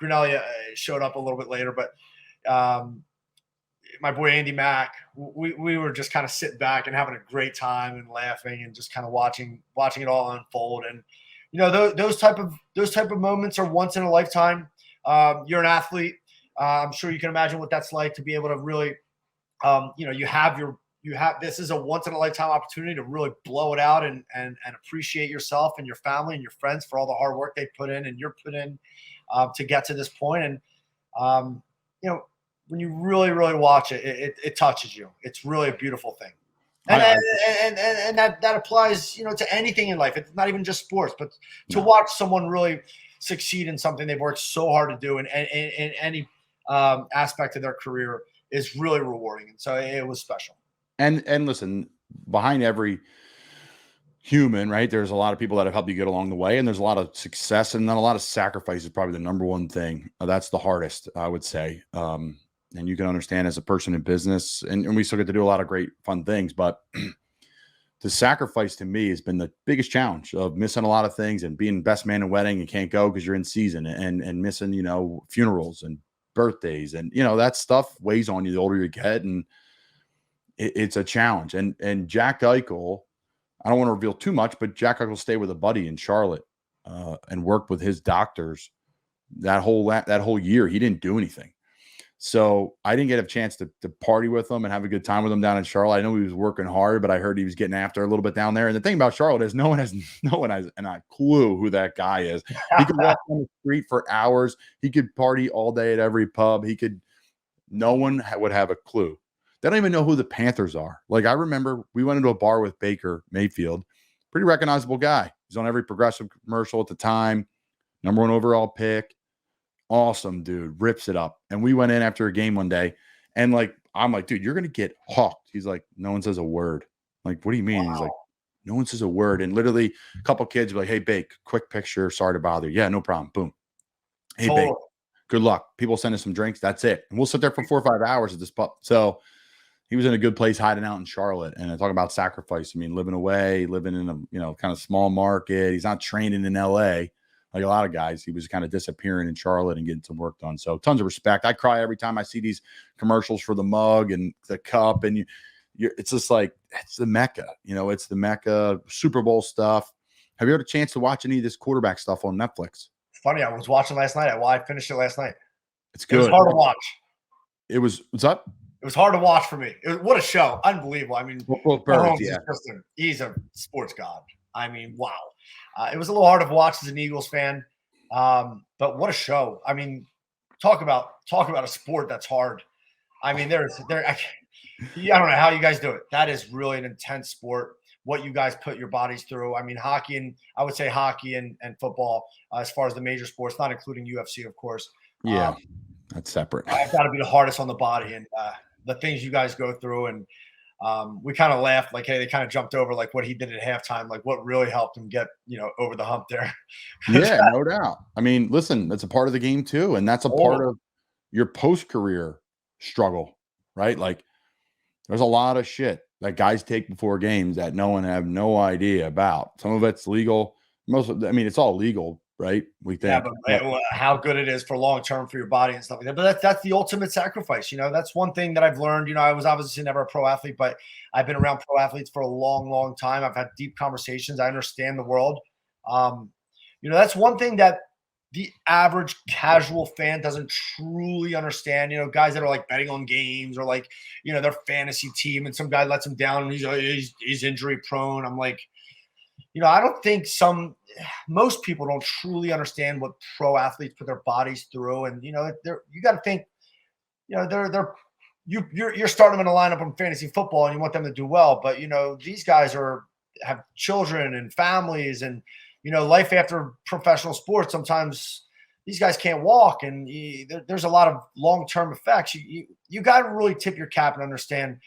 Grinelli showed up a little bit later, but my boy Andy Mack, we were just kind of sitting back and having a great time and laughing and just kind of watching it all unfold. And those type of moments are once in a lifetime. You're an athlete. I'm sure you can imagine what that's like to be able to really, this is a once in a lifetime opportunity to really blow it out and appreciate yourself and your family and your friends for all the hard work they put in and you're put in to get to this point. And, when you really, really watch it, it touches you. It's really a beautiful thing. And that applies, to anything in life. It's not even just sports, but to watch someone really succeed in something they've worked so hard to do in any aspect of their career is really rewarding. And so it was special. And listen, behind every human, right, there's a lot of people that have helped you get along the way, and there's a lot of success, and then a lot of sacrifice is probably the number one thing. That's the hardest, I would say. And you can understand as a person in business, and we still get to do a lot of great fun things, but the sacrifice to me has been the biggest challenge of missing a lot of things and being best man in a wedding and can't go because you're in season, and missing, funerals and birthdays, and that stuff weighs on you the older you get, and it's a challenge. And Jack Eichel, I don't want to reveal too much, but Jack Eichel stayed with a buddy in Charlotte and worked with his doctors that whole year. He didn't do anything. So I didn't get a chance to party with him and have a good time with him down in Charlotte. I know he was working hard, but I heard he was getting after a little bit down there. And the thing about Charlotte is no one has a clue who that guy is. He could walk on the street for hours. He could party all day at every pub. No one would have a clue. They don't even know who the Panthers are. Like, I remember we went into a bar with Baker Mayfield, pretty recognizable guy. He's on every Progressive commercial at the time, number 1 overall pick. Awesome dude, rips it up. And we went in after a game one day, and I'm like, dude, you're gonna get hawked. He's like, no one says a word. I'm like, what do you mean? Wow. He's like, no one says a word. And literally a couple kids were like, hey, Bake, quick picture, sorry to bother you. Yeah, no problem. Boom. Hey, Bake, good luck. People send us some drinks. That's it. And we'll sit there for 4 or 5 hours at this pub. So he was in a good place hiding out in Charlotte. And I talk about sacrifice. I mean, living away, living in a kind of small market. He's not training in LA like a lot of guys. He was kind of disappearing in Charlotte and getting some work done. So tons of respect. I cry every time I see these commercials for the mug and the cup. And it's just like, it's the Mecca. It's the Mecca, Super Bowl stuff. Have you had a chance to watch any of this quarterback stuff on Netflix? Funny, I was watching last night. I finished it last night. It's good. It was hard to watch. What's up? It was hard to watch for me. What a show. Unbelievable. I mean, Birds, yeah. He's a sports god. I mean, wow. It was a little hard to watch as an Eagles fan, but what a show! I mean, talk about a sport that's hard. I mean, I don't know how you guys do it. That is really an intense sport. What you guys put your bodies through. I mean, I would say hockey and football as far as the major sports, not including UFC, of course. Yeah, that's separate. It's got to be the hardest on the body, and the things you guys go through. And we kind of laughed, like, hey, they kind of jumped over like what he did at halftime, like what really helped him get, over the hump there. Yeah, no doubt. I mean, listen, that's a part of the game too. And that's a part of your post-career struggle, right? Like, there's a lot of shit that guys take before games that no one have no idea about. Some of it's legal. It's all legal, right? We think. Yeah, but how good it is for long-term for your body and stuff like that. But that's the ultimate sacrifice. That's one thing that I've learned. I was obviously never a pro athlete, but I've been around pro athletes for a long, long time. I've had deep conversations. I understand the world. That's one thing that the average casual fan doesn't truly understand. Guys that are like betting on games or like, their fantasy team, and some guy lets him down and he's injury prone. I'm like, I don't think most people don't truly understand what pro athletes put their bodies through. And, you got to think, you're starting them in a lineup in fantasy football and you want them to do well. But, these guys have children and families and, life after professional sports. Sometimes these guys can't walk, and there's a lot of long-term effects. You got to really tip your cap and understand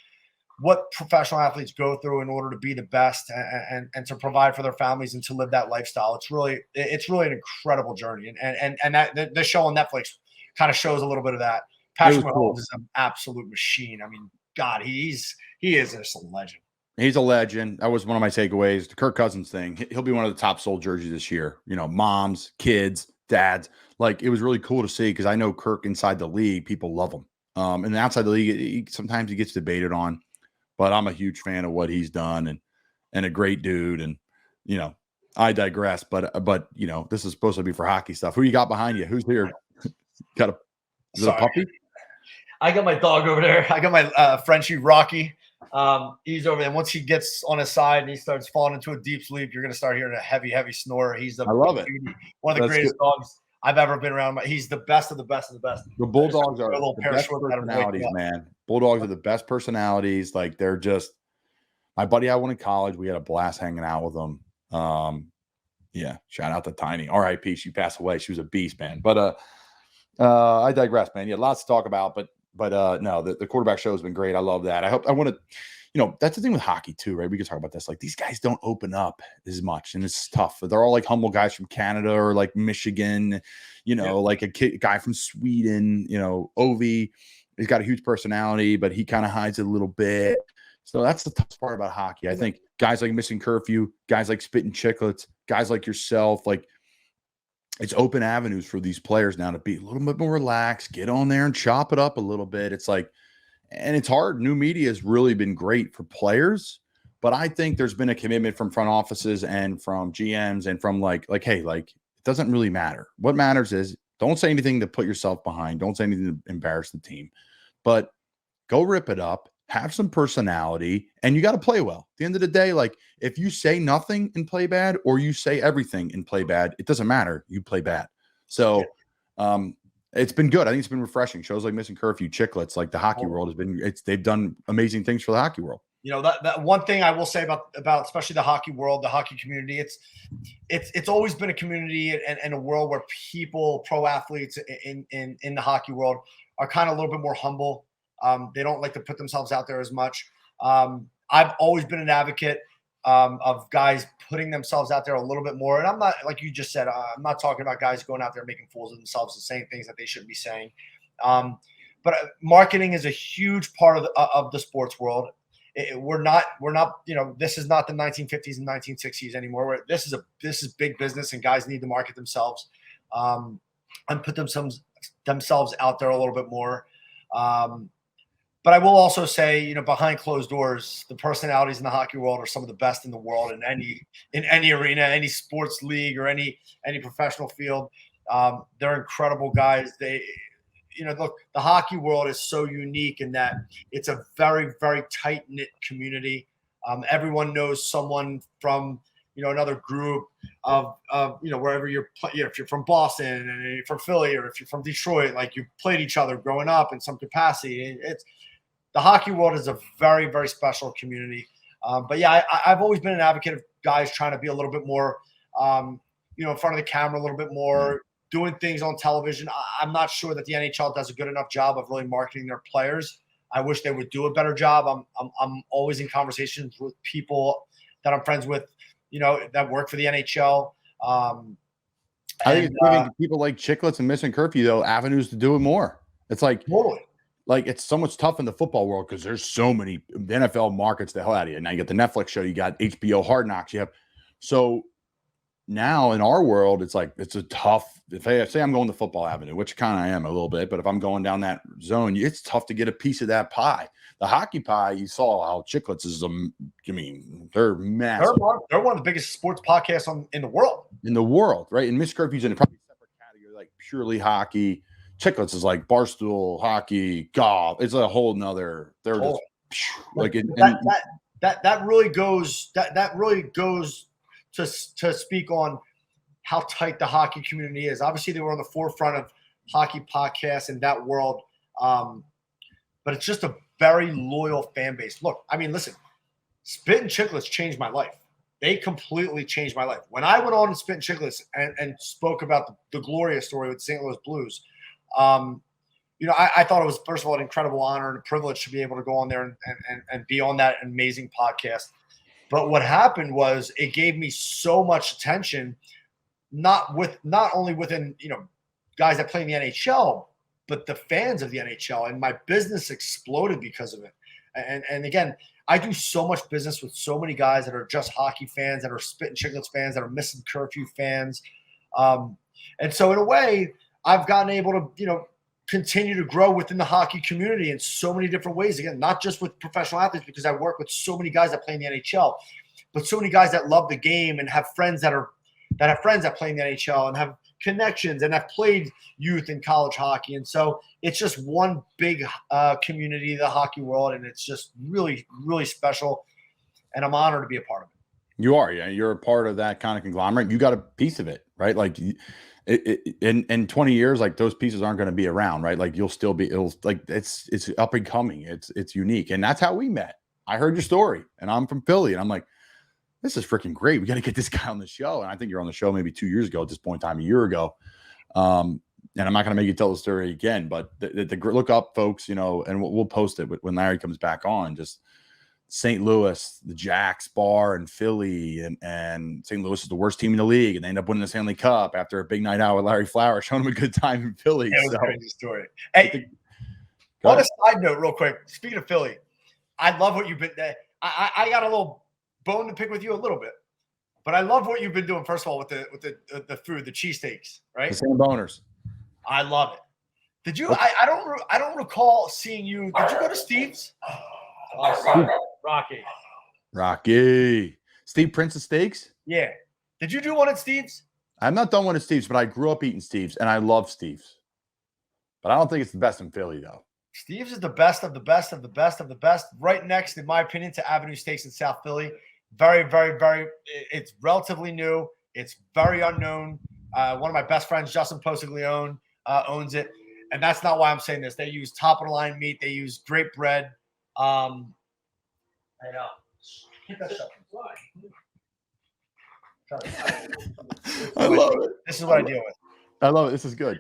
what professional athletes go through in order to be the best and to provide for their families and to live that lifestyle. It's really an incredible journry. And that the show on Netflix kind of shows a little bit of that. Patrick Mahomes is an absolute machine. I mean, God, he is just a legend. He's a legend. That was one of my takeaways. The Kirk Cousins thing. He'll be one of the top sold jerseys this year. Moms, kids, dads. Like, it was really cool to see because I know Kirk inside the league, people love him. And outside the league, sometimes he gets debated on, but I'm a huge fan of what he's done and a great dude. And, I digress, but this is supposed to be for hockey stuff. Who you got behind you? Who's here? Is it a puppy? I got my dog over there. I got my Frenchie Rocky. He's over there. Once he gets on his side and he starts falling into a deep sleep, you're going to start hearing a heavy, heavy snore. I love it. One of the greatest dogs I've ever been around. He's the best of the best of the best. The Bulldogs are the best personalities, man. Bulldogs are the best personalities. Like, they're just – my buddy I went to college, we had a blast hanging out with them. Yeah, shout out to Tiny. R.I.P. She passed away. She was a beast, man. But I digress, man. Yeah, lots to talk about, but no, the quarterback show has been great. I love that. I want to, that's the thing with hockey too, right? We can talk about this. Like, these guys don't open up as much, and it's tough. They're all like humble guys from Canada or like Michigan, like a guy from Sweden, Ovi. He's got a huge personality, but he kind of hides it a little bit. So that's the tough part about hockey. I think guys like Missing Curfew, guys like Spitting Chicklets, guys like yourself, like, it's open avenues for these players now to be a little bit more relaxed, get on there and chop it up a little bit. It's like, and it's hard. New media has really been great for players, but I think there's been a commitment from front offices and from GMs and from like, hey, like, it doesn't really matter. What matters is don't say anything to put yourself behind. Don't say anything to embarrass the team, but go rip it up. Have some personality, and you got to play well. At the end of the day, like, if you say nothing and play bad, or you say everything and play bad, it doesn't matter. You play bad. So it's been good. I think it's been refreshing. Shows like Missing Curfew, Chicklets, like the hockey world has been, they've done amazing things for the hockey world. That one thing I will say about especially the hockey world, the hockey community, it's always been a community and a world where people, pro athletes in the hockey world are kind of a little bit more humble. They don't like to put themselves out there as much. I've always been an advocate of guys putting themselves out there a little bit more. And I'm not, like you just said, I'm not talking about guys going out there making fools of themselves and saying things that they shouldn't be saying. But marketing is a huge part of the sports world. We're not, this is not the 1950s and 1960s anymore. This is big business, and guys need to market themselves and put themselves out there a little bit more. But I will also say, behind closed doors, the personalities in the hockey world are some of the best in the world in any arena, any sports league, or any professional field. They're incredible guys. Look, the hockey world is so unique in that it's a very, very tight-knit community. Everyone knows someone from, another group of wherever if you're from Boston and you're from Philly, or if you're from Detroit, like, you played each other growing up in some capacity. The hockey world is a very, very special community. But yeah, I've always been an advocate of guys trying to be a little bit more, in front of the camera a little bit more, doing things on television. I'm not sure that the NHL does a good enough job of really marketing their players. I wish they would do a better job. I'm always in conversations with people that I'm friends with, that work for the NHL. I think it's giving people like Chicklets and Missing Curfew, though, avenues to do it more. It's like, totally. Like, it's so much tough in the football world because there's so many. The NFL markets the hell out of you. Now you got the Netflix show, you got HBO Hard Knocks, you have. So now in our world, it's like, it's a tough. If I say I'm going the football avenue, which kind of I am a little bit, but if I'm going down that zone, it's tough to get a piece of that pie. The hockey pie, you saw how Chicklets is. They're massive. They're one of the biggest sports podcasts in the world. In the world, right? And Miss Curfew's in a probably separate category, like purely hockey. Chicklets is like barstool, hockey, golf. It's a whole nother. They're just like that really goes to speak on how tight the hockey community is. Obviously, they were on the forefront of hockey podcasts in that world, but it's just a very loyal fan base. Look, listen, Spit and Chicklets changed my life. They completely changed my life. When I went on to Spit and Chicklets and spoke about the Gloria story with St. Louis Blues, I thought it was, first of all, an incredible honor and a privilege to be able to go on there and be on that amazing podcast. But what happened was it gave me so much attention, not only within, guys that play in the NHL, but the fans of the NHL, and my business exploded because of it. And again, I do so much business with so many guys that are just hockey fans, that are Spit and Chicklets fans, that are Missing Curfew fans. And so in a way, I've gotten able to, continue to grow within the hockey community in so many different ways. Again, not just with professional athletes, because I work with so many guys that play in the NHL, but so many guys that love the game and have friends that have friends that play in the NHL and have connections and have played youth and college hockey. And so it's just one big community, the hockey world, and it's just really, really special. And I'm honored to be a part of it. You are, yeah. You're a part of that kind of conglomerate. You got a piece of it, right? Like in 20 years, like those pieces aren't going to be around, right? Like you'll still be, it's up and coming. It's unique. And that's how we met. I heard your story and I'm from Philly and I'm like, this is freaking great. We got to get this guy on the show. And I think you're on the show maybe 2 years ago at this point in time, a year ago. And I'm not going to make you tell the story again, but the look up, folks, and we'll post it when Larry comes back on. Just St. Louis, the Jacks bar in Philly, and St. Louis is the worst team in the league, and they end up winning the Stanley Cup after a big night out with Larry Flowers, showing them a good time in Philly. It was a crazy story. Hey, on a side note, real quick, speaking of Philly, I love what you've been. I got a little bone to pick with you a little bit, but I love what you've been doing. First of all, with the food, the cheesesteaks, right? The same boners. I love it. Did you? I don't recall seeing you. Did you go to Steve's? Rocky. Steve Prince of Steaks? Yeah. Did you do one at Steve's? I've not done one at Steve's, but I grew up eating Steve's, and I love Steve's. But I don't think it's the best in Philly, though. Steve's is the best of the best of the best of the best. Right next, in my opinion, to Avenue Steaks in South Philly. Very, very, very. It's relatively new. It's very unknown. One of my best friends, Justin Posiglione, owns it. And that's not why I'm saying this. They use top-of-the-line meat. They use great bread. I know. I love it. This is what I deal with. I love it. This is good.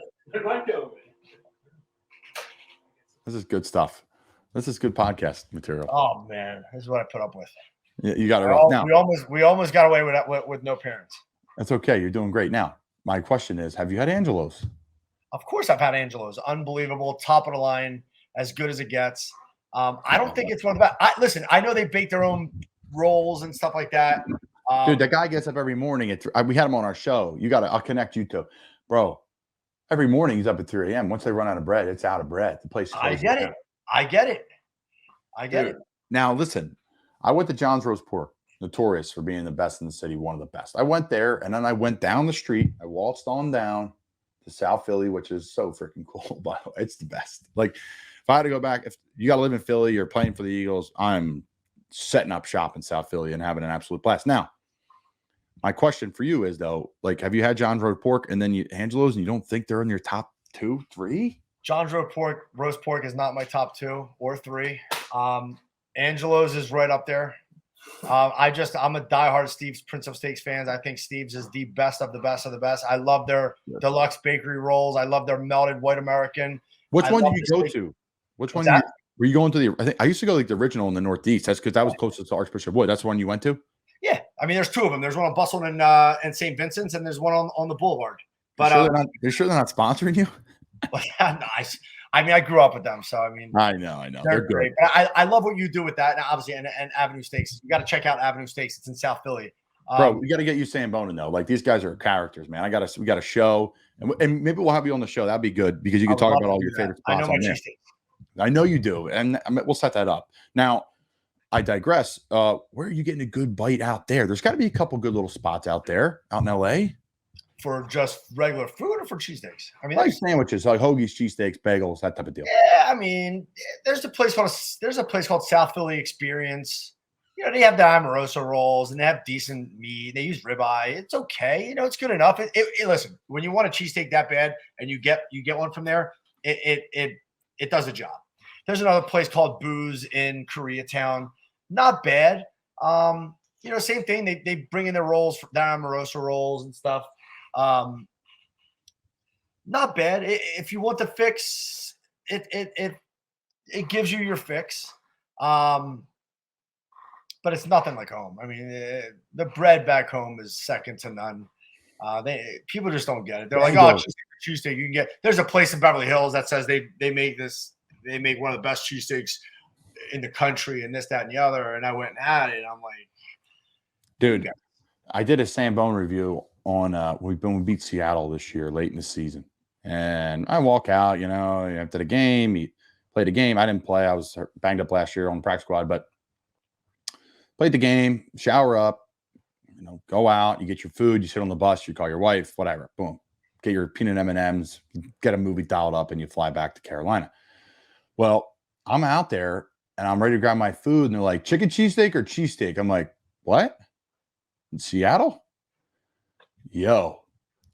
This is good stuff. This is good podcast material. Oh man, this is what I put up with. Yeah, you got it right. Now, we almost got away with that with no parents. That's okay. You're doing great. Now, my question is, have you had Angelo's? Of course, I've had Angelo's. Unbelievable, top of the line, as good as it gets. I don't think it's one of the best. Listen, I know they bake their own rolls and stuff like that. Dude, that guy gets up every morning. We had him on our show. I'll connect you to, bro. Every morning he's up at 3 a.m. Once they run out of bread, it's out of bread. The place. I get it. Now, listen, I went to John's Roast Pork, notorious for being the best in the city, one of the best. I went there, and then I went down the street. I waltzed on down to South Philly, which is so freaking cool, by the way. It's the best. Like, if I had to go back, if you got to live in Philly, you're playing for the Eagles, I'm setting up shop in South Philly and having an absolute blast. Now, my question for you is, though, like, have you had John's Roast Pork and then Angelo's, and you don't think they're in your top 2, 3? John's roast pork is not my top 2 or 3. Angelo's is right up there. I'm a diehard Steve's Prince of Steaks fans. I think Steve's is the best of the best of the best. I love their deluxe bakery rolls. I love their melted white American. Which one did you go to? Which one were you going to? I used to go like the original in the Northeast. That's because that was closest to Archbishop Wood. That's the one you went to? Yeah. I mean, there's 2 of them. There's one on Bustle and St. Vincent's, and there's one on the Boulevard. But you're sure they're not sponsoring you? Nice. I mean, I grew up with them, so I mean, I know. They're great. But I love what you do with that, and obviously, and Avenue Steaks. You got to check out Avenue Steaks. It's in South Philly. Bro, we got to get you Sam Bonin though. Like, these guys are characters, man. We got a show, and maybe we'll have you on the show. That'd be good because you can talk about all your favorite spots. I know my cheesesteaks. I know you do, and we'll set that up. Now, I digress. Where are you getting a good bite out there? There's got to be a couple good little spots out there, out in LA. For just regular food or for cheesesteaks? I mean, like sandwiches, like hoagies, cheesesteaks, bagels, that type of deal. Yeah, I mean, there's a place called South Philly Experience. They have the Amoroso rolls and they have decent meat. They use ribeye. It's okay. It's good enough. Listen, when you want a cheesesteak that bad and you get one from there, it does the job. There's another place called Booze in Koreatown. Not bad. Same thing. They bring in their rolls, the Amoroso rolls and stuff. Not bad. If you want the fix, it gives you your fix. But it's nothing like home. I mean, the bread back home is second to none. People just don't get it. They're like, oh, cheesesteak. You can get. There's a place in Beverly Hills that says they make this. They make one of the best cheesesteaks in the country, and this, that, and the other. And I went and had it. And I'm like, dude, I did a Sam Bone review on when we beat Seattle this year, late in the season, And I walk out, after the game. He played a game. I didn't play. I was banged up last year on the practice squad, but played the game, shower up, go out, you get your food, you sit on the bus, you call your wife, whatever, boom, get your peanut M&Ms, get a movie dialed up, and you fly back to Carolina. Well, I'm out there and I'm ready to grab my food, and they're like, chicken cheesesteak or cheesesteak? I'm like, what? In Seattle? Yo,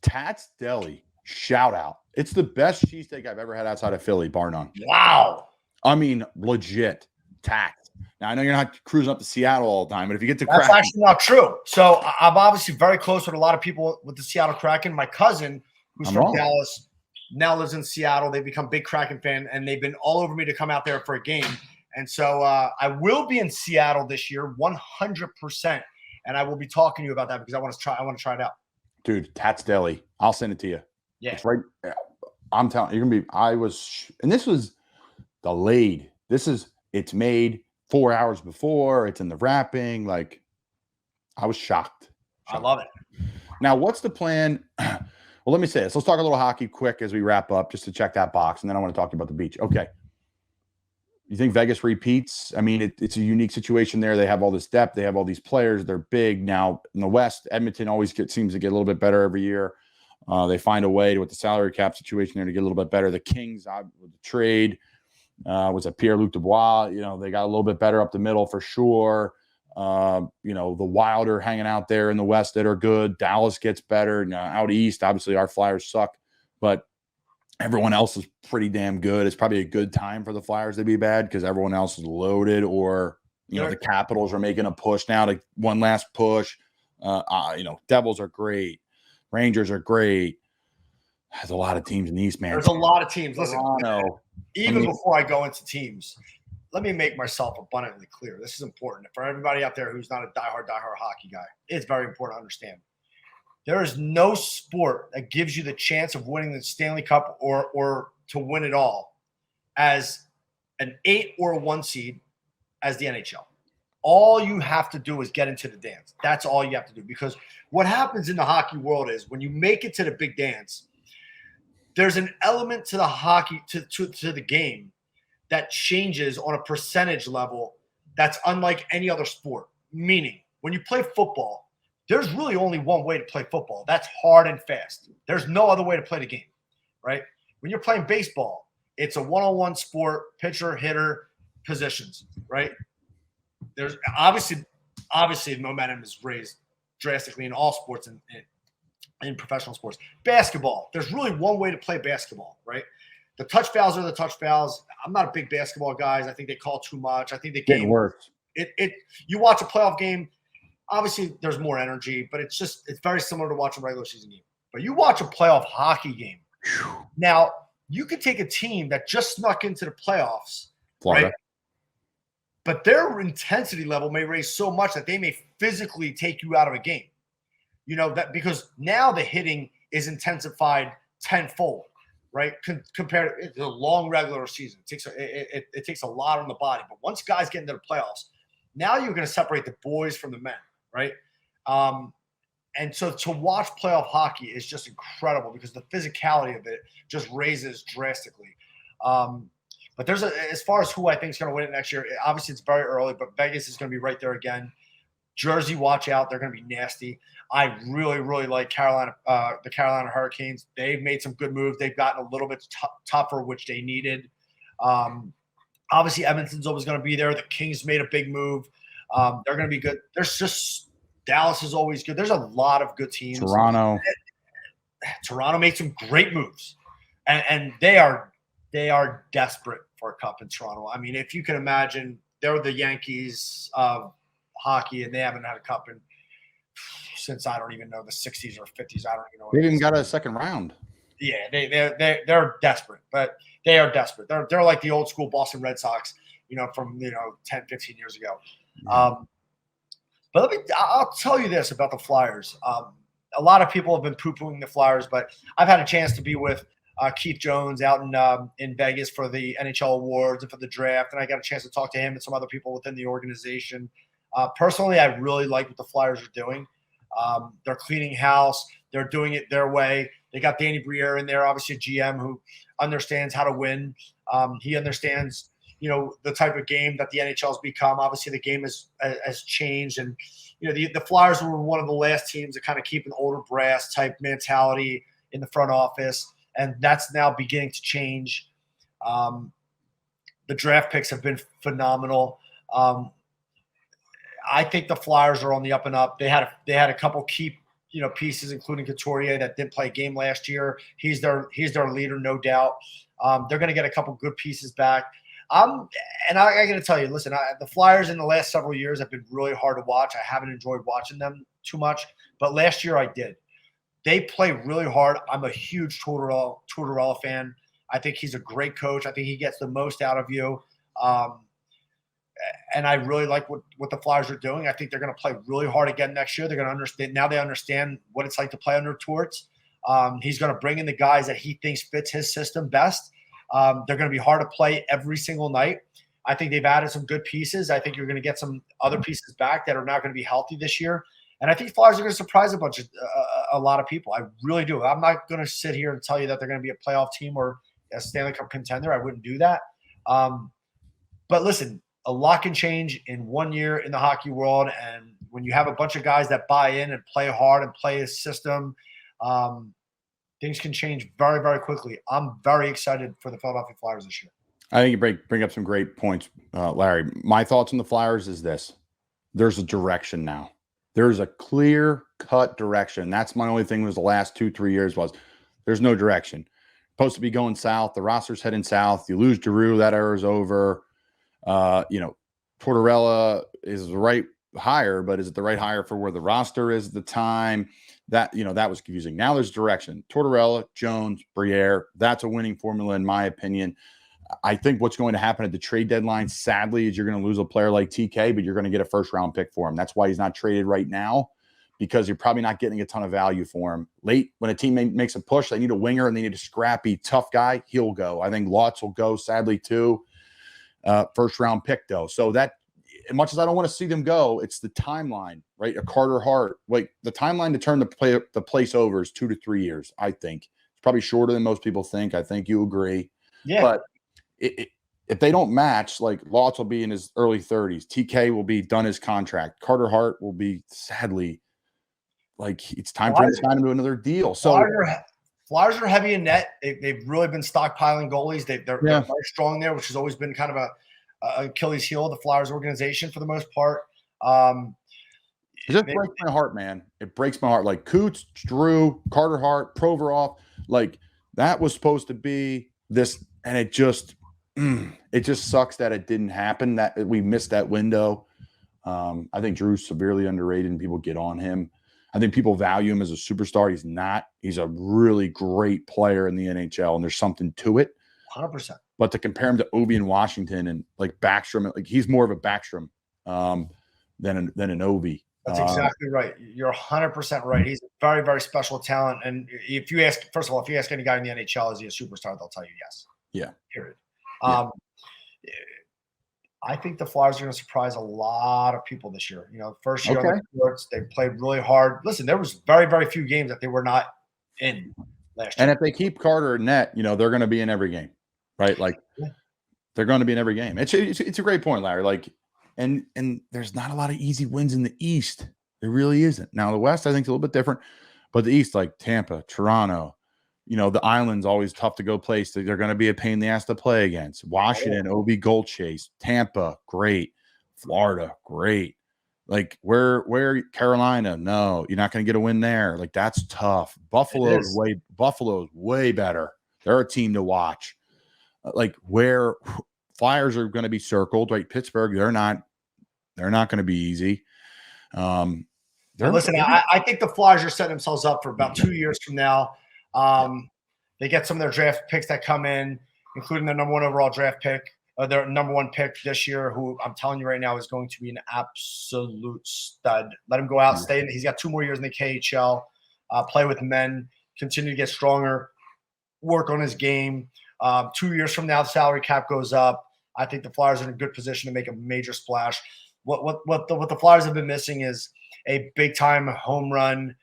Tat's Deli, shout out. It's the best cheesesteak I've ever had outside of Philly, bar none. Wow. I mean, legit. Tat. Now, I know you're not cruising up to Seattle all the time, but if you get to That's Kraken, actually not true. So I'm obviously very close with a lot of people with the Seattle Kraken. My cousin, who's from Dallas, now lives in Seattle. They've become big Kraken fan, and they've been all over me to come out there for a game. And so I will be in Seattle this year, 100%. And I will be talking to you about that because I want to try it out. Dude, Tat's Deli. I'll send it to you. Yeah. It's right. I'm telling you, you're going to be, and this was delayed. It's made 4 hours before. It's in the wrapping. Like, I was shocked. I love it. Now, what's the plan? Well, let me say this. Let's talk a little hockey quick as we wrap up, just to check that box, and then I want to talk to you about the beach. Okay. You think Vegas repeats? I mean, it's a unique situation there. They have all this depth. They have all these players. They're big. Now, in the West, Edmonton always seems to get a little bit better every year. They find a way with the salary cap situation there to get a little bit better. The Kings, with the trade, was it Pierre-Luc Dubois? They got a little bit better up the middle for sure. The Wild are hanging out there in the West that are good. Dallas gets better. Out East, obviously, our Flyers suck, but everyone else is pretty damn good. It's probably a good time for the Flyers to be bad because everyone else is loaded, or the Capitals are making a push now to one last push. Devils are great. Rangers are great. There's a lot of teams in the East, man. There's a lot of teams. Listen, Toronto. Before I go into teams, let me make myself abundantly clear. This is important for everybody out there who's not a diehard hockey guy. It's very important to understand. There is no sport that gives you the chance of winning the Stanley Cup or to win it all as an 8 or a 1 seed as the NHL. All you have to do is get into the dance. That's all you have to do. Because what happens in the hockey world is when you make it to the big dance, there's an element to the hockey, to the game that changes on a percentage level that's unlike any other sport. Meaning, when you play football, there's really only one way to play football. That's hard and fast. There's no other way to play the game, right? When you're playing baseball, it's a one-on-one sport, pitcher, hitter, positions, right? There's obviously momentum is raised drastically in all sports and in professional sports. Basketball, there's really one way to play basketball, right? The touch fouls are the touch fouls. I'm not a big basketball guy. I think they call too much. I think the game works. You watch a playoff game, obviously there's more energy, but it's very similar to watching a regular season game. But you watch a playoff hockey game. Now, you could take a team that just snuck into the playoffs, Florida, right? But their intensity level may raise so much that they may physically take you out of a game. That because now the hitting is intensified tenfold, right? Compared to a long regular season. It takes a lot on the body. But once guys get into the playoffs, now you're going to separate the boys from the men, right? And so to watch playoff hockey is just incredible because the physicality of it just raises drastically. But as far as who I think is going to win it next year, obviously it's very early, but Vegas is going to be right there again. Jersey, watch out. They're going to be nasty. I really, really like Carolina, the Carolina Hurricanes. They've made some good moves. They've gotten a little bit tougher, which they needed. Obviously, Edmonton's always going to be there. The Kings made a big move. They're going to be good. There's just Dallas is always good. There's a lot of good teams. Toronto made some great moves, and they are desperate for a cup in Toronto. I mean, if you can imagine, they're the Yankees of hockey, and they haven't had a cup since I don't even know the 60s or 50s. I don't even know. They even got a second round. Yeah, they're desperate, but they are desperate. They're like the old school Boston Red Sox, from 10, 15 years ago. But I'll tell you this about the Flyers. A lot of people have been poo-pooing the Flyers, but I've had a chance to be with Keith Jones out in Vegas for the NHL awards and for the draft, and I got a chance to talk to him and some other people within the organization. Personally, I really like what the Flyers are doing. They're cleaning house. They're doing it their way. They got Danny Briere in there, obviously a GM who understands how to win. He understands, the type of game that the NHL's become. Obviously, the game has changed, and the Flyers were one of the last teams to kind of keep an older brass type mentality in the front office, and that's now beginning to change. The draft picks have been phenomenal. I think the Flyers are on the up and up. They had a couple key pieces, including Couturier, that didn't play a game last year. He's their leader, no doubt. They're going to get a couple good pieces back. I got to tell you, listen, the Flyers in the last several years have been really hard to watch. I haven't enjoyed watching them too much, but last year I did. They play really hard. I'm a huge Tortorella fan. I think he's a great coach. I think he gets the most out of you. And I really like what the Flyers are doing. I think they're going to play really hard again next year. They're going to understand. Now they understand what it's like to play under Torts. He's going to bring in the guys that he thinks fits his system best. They're going to be hard to play every single night. I think they've added some good pieces. I think you're going to get some other pieces back that are not going to be healthy this year. And I think Flyers are going to surprise a lot of people. I really do. I'm not going to sit here and tell you that they're going to be a playoff team or a Stanley Cup contender. I wouldn't do that. But listen, a lot can change in 1 year in the hockey world. And when you have a bunch of guys that buy in and play hard and play a system, things can change very, very quickly. I'm very excited for the Philadelphia Flyers this year. I think you bring up some great points, Larry. My thoughts on the Flyers is this. There's a direction now. There's a clear-cut direction. That's my only thing was the last 2-3 years was there's no direction. Supposed to be going south. The roster's heading south. You lose Giroux, that era's over. Tortorella is the right hire, but is it the right hire for where the roster is at the time? That was confusing. Now there's direction. Tortorella, Jones, Briere. That's a winning formula, in my opinion. I think what's going to happen at the trade deadline, sadly, is you're going to lose a player like TK, but you're going to get a first-round pick for him. That's why he's not traded right now, because you're probably not getting a ton of value for him. Late, when a team makes a push, they need a winger and they need a scrappy, tough guy, he'll go. I think Lotz will go, sadly, too. First-round pick, though. So that, as much as I don't want to see them go, it's the timeline, right? A Carter Hart. Like, the timeline to turn the place over is 2 to 3 years, I think. It's probably shorter than most people think. I think you agree. Yeah. But if they don't match, like Lotz will be in his early 30s, TK will be done his contract, Carter Hart will be sadly like it's time for him to sign him to another deal. So Flyers are heavy in net. They've really been stockpiling goalies. They're very strong there, which has always been kind of a Achilles heel of the Flyers organization for the most part. It just breaks my heart, man. It breaks my heart. Like Coots, Drew, Carter Hart, Provorov, like that was supposed to be this, and it just sucks that it didn't happen, that we missed that window. I think Drew's severely underrated and people get on him. I think people value him as a superstar. He's not. He's a really great player in the NHL, and there's something to it. 100%. But to compare him to Ovi in Washington and like Backstrom, like he's more of a Backstrom than an Ovi. That's exactly right. You're 100% right. He's a very, very special talent. And if you ask, first of all, if you ask any guy in the NHL, is he a superstar? They'll tell you yes. Yeah. Period. I think the Flyers are going to surprise a lot of people this year. First year on the courts, they played really hard. Listen, there was very, very few games that they were not in last year. And if they keep Carter in net, they're going to be in every game, right? Like they're going to be in every game. It's a great point, Larry. Like, and there's not a lot of easy wins in the East. There really isn't. Now the West, I think, is a little bit different, but the East, like Tampa, Toronto, the island's always tough to go place. They're going to be a pain in the ass to play against. Washington, OB Gold Chase, Tampa, great. Florida, great. Like where Carolina, no, you're not going to get a win there. Like that's tough. Buffalo's way better. They're a team to watch. Like where Flyers are going to be circled, right? Pittsburgh, they're not going to be easy. Listen, I think the Flyers are setting themselves up for about 2 years from now. They get some of their draft picks that come in, including their number 1 overall draft pick, their number 1 pick this year, who I'm telling you right now is going to be an absolute stud. Let him go out, stay. He's got 2 more years in the KHL, play with men, continue to get stronger, work on his game. 2 years from now, the salary cap goes up. I think the Flyers are in a good position to make a major splash. What the Flyers have been missing is a big time home run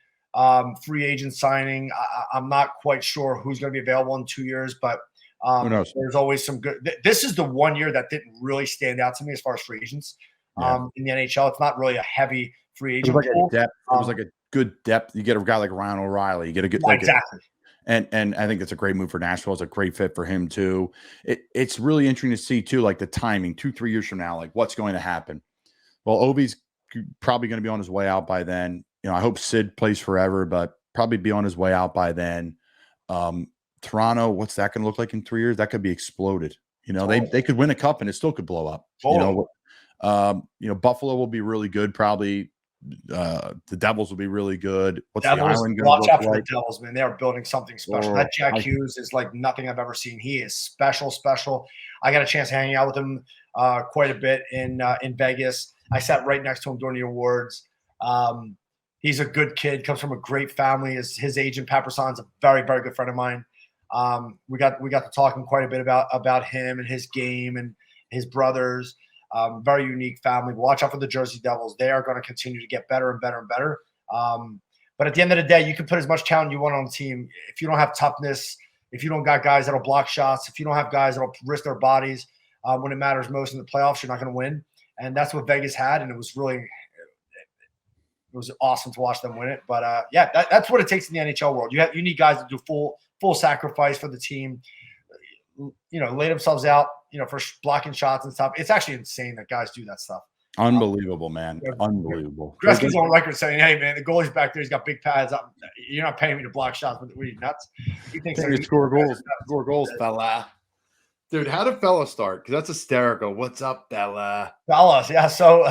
free agent signing. I'm not quite sure who's going to be available in 2 years, but Who knows? there's always some good. This is the 1 year that didn't really stand out to me as far as free agents in the NHL. It's not really a heavy free agent pool. It was like a good depth. You get a guy like Ryan O'Reilly. You get a good exactly. And I think it's a great move for Nashville. It's a great fit for him too. It's really interesting to see too, like the timing 2-3 years from now, like what's going to happen. Well, Ovi's probably going to be on his way out by then. I hope Sid plays forever, but probably be on his way out by then. Toronto, what's that going to look like in 3 years? That could be exploded. They could win a cup and it still could blow up. Buffalo will be really good. Probably the Devils will be really good. What's the Island going to look out for like? the Devils, man. They are building something special. That Jack Hughes is like nothing I've ever seen. He is special. I got a chance to hang out with him quite a bit in Vegas. I sat right next to him during the awards. He's a good kid, comes from a great family. His agent, Pat Brisson, is a very, very good friend of mine. We got to talking quite a bit about him and his game and his brothers. Very unique family. Watch out for the Jersey Devils. They are going to continue to get better and better and better. But at the end of the day, you can put as much talent you want on the team. If you don't have toughness, if you don't got guys that'll block shots, if you don't have guys that'll risk their bodies when it matters most in the playoffs, you're not going to win. And that's what Vegas had, and it was awesome to watch them win it. But that's what it takes in the NHL world. You need guys to do full sacrifice for the team. Lay themselves out, for blocking shots and stuff. It's actually insane that guys do that stuff. Unbelievable, man. Unbelievable. Gretzky's on record saying, "Hey, man, the goalie's back there. He's got big pads. You're not paying me to block shots. But were you nuts? He thinks you score goals. Score goals, fella. Dude, how did fella start? Because that's hysterical. What's up, fella? Fellas, yeah. So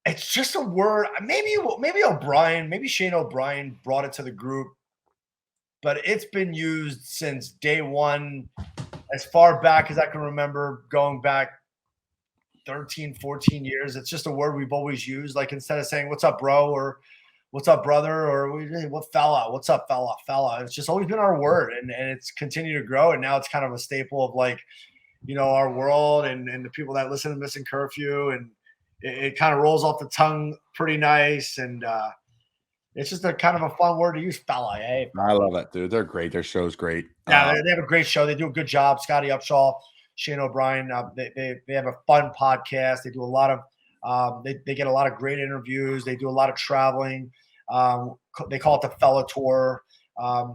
it's just a word. Maybe O'Brien, maybe Shane O'Brien brought it to the group, but it's been used since day one, as far back as I can remember, going back 13, 14 years. It's just a word we've always used. Like instead of saying, "What's up, bro?" or "What's up, brother?" or "What fella? What's up, fella?" It's just always been our word, and it's continued to grow. And now it's kind of a staple of like, our world and the people that listen to Missing Curfew, and it kind of rolls off the tongue pretty nice. And it's just a kind of a fun word to use, fella. Hey, I love it, dude. They're great. Their show's great. Yeah, they have a great show. They do a good job. Scotty Upshaw, Shane O'Brien. They have a fun podcast. They do a lot of they get a lot of great interviews. They do a lot of traveling. They call it the Fella Tour.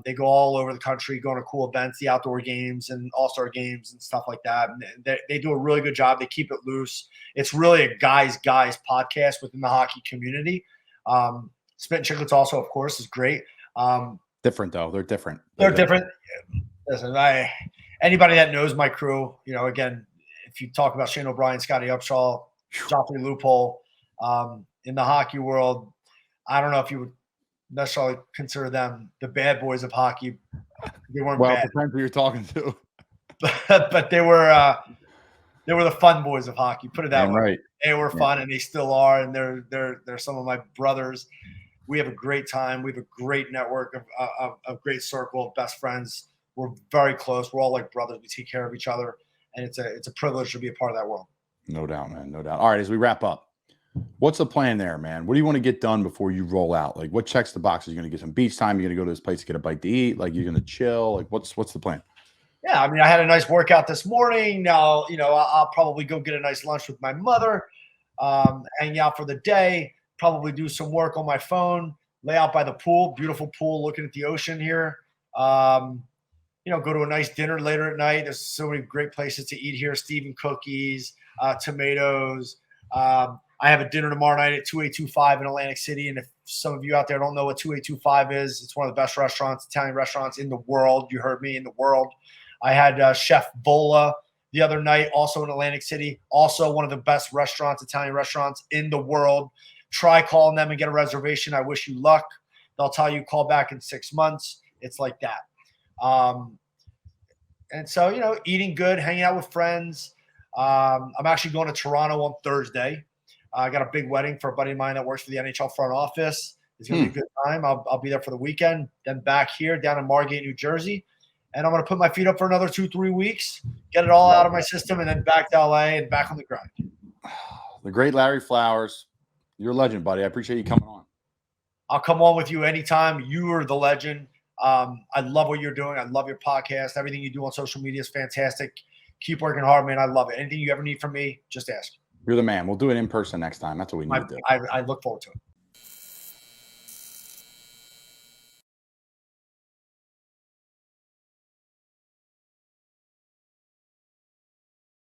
They go all over the country, going to cool events, the outdoor games and all-star games and stuff like that. And they do a really good job. They keep it loose. It's really a guys podcast within the hockey community. Spit and Chicklets also, of course, is great. Different though. They're different. They're different. Listen, anybody that knows my crew, again, if you talk about Shane O'Brien, Scotty Upshaw, Joffrey Loophole, in the hockey world, I don't know if you would necessarily consider them the bad boys of hockey. They weren't bad. Depends who you're talking to. but they were the fun boys of hockey. Put it that way. Right. They were fun, and they still are. And they're some of my brothers. We have a great time. We have a great network of great circle of best friends. We're very close. We're all like brothers. We take care of each other, and it's a privilege to be a part of that world. No doubt, man. No doubt. All right, as we wrap up, what's the plan there, man? What do you want to get done before you roll out? Like, what checks the boxes? You're going to get some beach time. You're going to go to this place to get a bite to eat. Like, you're going to chill. Like, what's the plan? Yeah, I mean, I had a nice workout this morning. Now, I'll probably go get a nice lunch with my mother, hang out for the day, probably do some work on my phone, lay out by the pool, beautiful pool, looking at the ocean here. Go to a nice dinner later at night. There's so many great places to eat here. Stephen Cookies, tomatoes. I have a dinner tomorrow night at 2825 in Atlantic City. And if some of you out there don't know what 2825 is, it's one of the best Italian restaurants in the world. You heard me, in the world. I had Chef Vola the other night, also in Atlantic City, also one of the best Italian restaurants in the world. Try calling them and get a reservation. I wish you luck. They'll tell you call back in 6 months. It's like that. And so, eating good, hanging out with friends. I'm actually going to Toronto on Thursday. I got a big wedding for a buddy of mine that works for the NHL front office. It's going to be a good time. I'll be there for the weekend. Then back here down in Margate, New Jersey. And I'm going to put my feet up for another 2-3 weeks, get it all out of my system, and then back to LA and back on the grind. The great Larry Flowers. You're a legend, buddy. I appreciate you coming on. I'll come on with you anytime. You are the legend. I love what you're doing. I love your podcast. Everything you do on social media is fantastic. Keep working hard, man. I love it. Anything you ever need from me, just ask. You're the man. We'll do it in person next time. That's what we need to do. I look forward to it.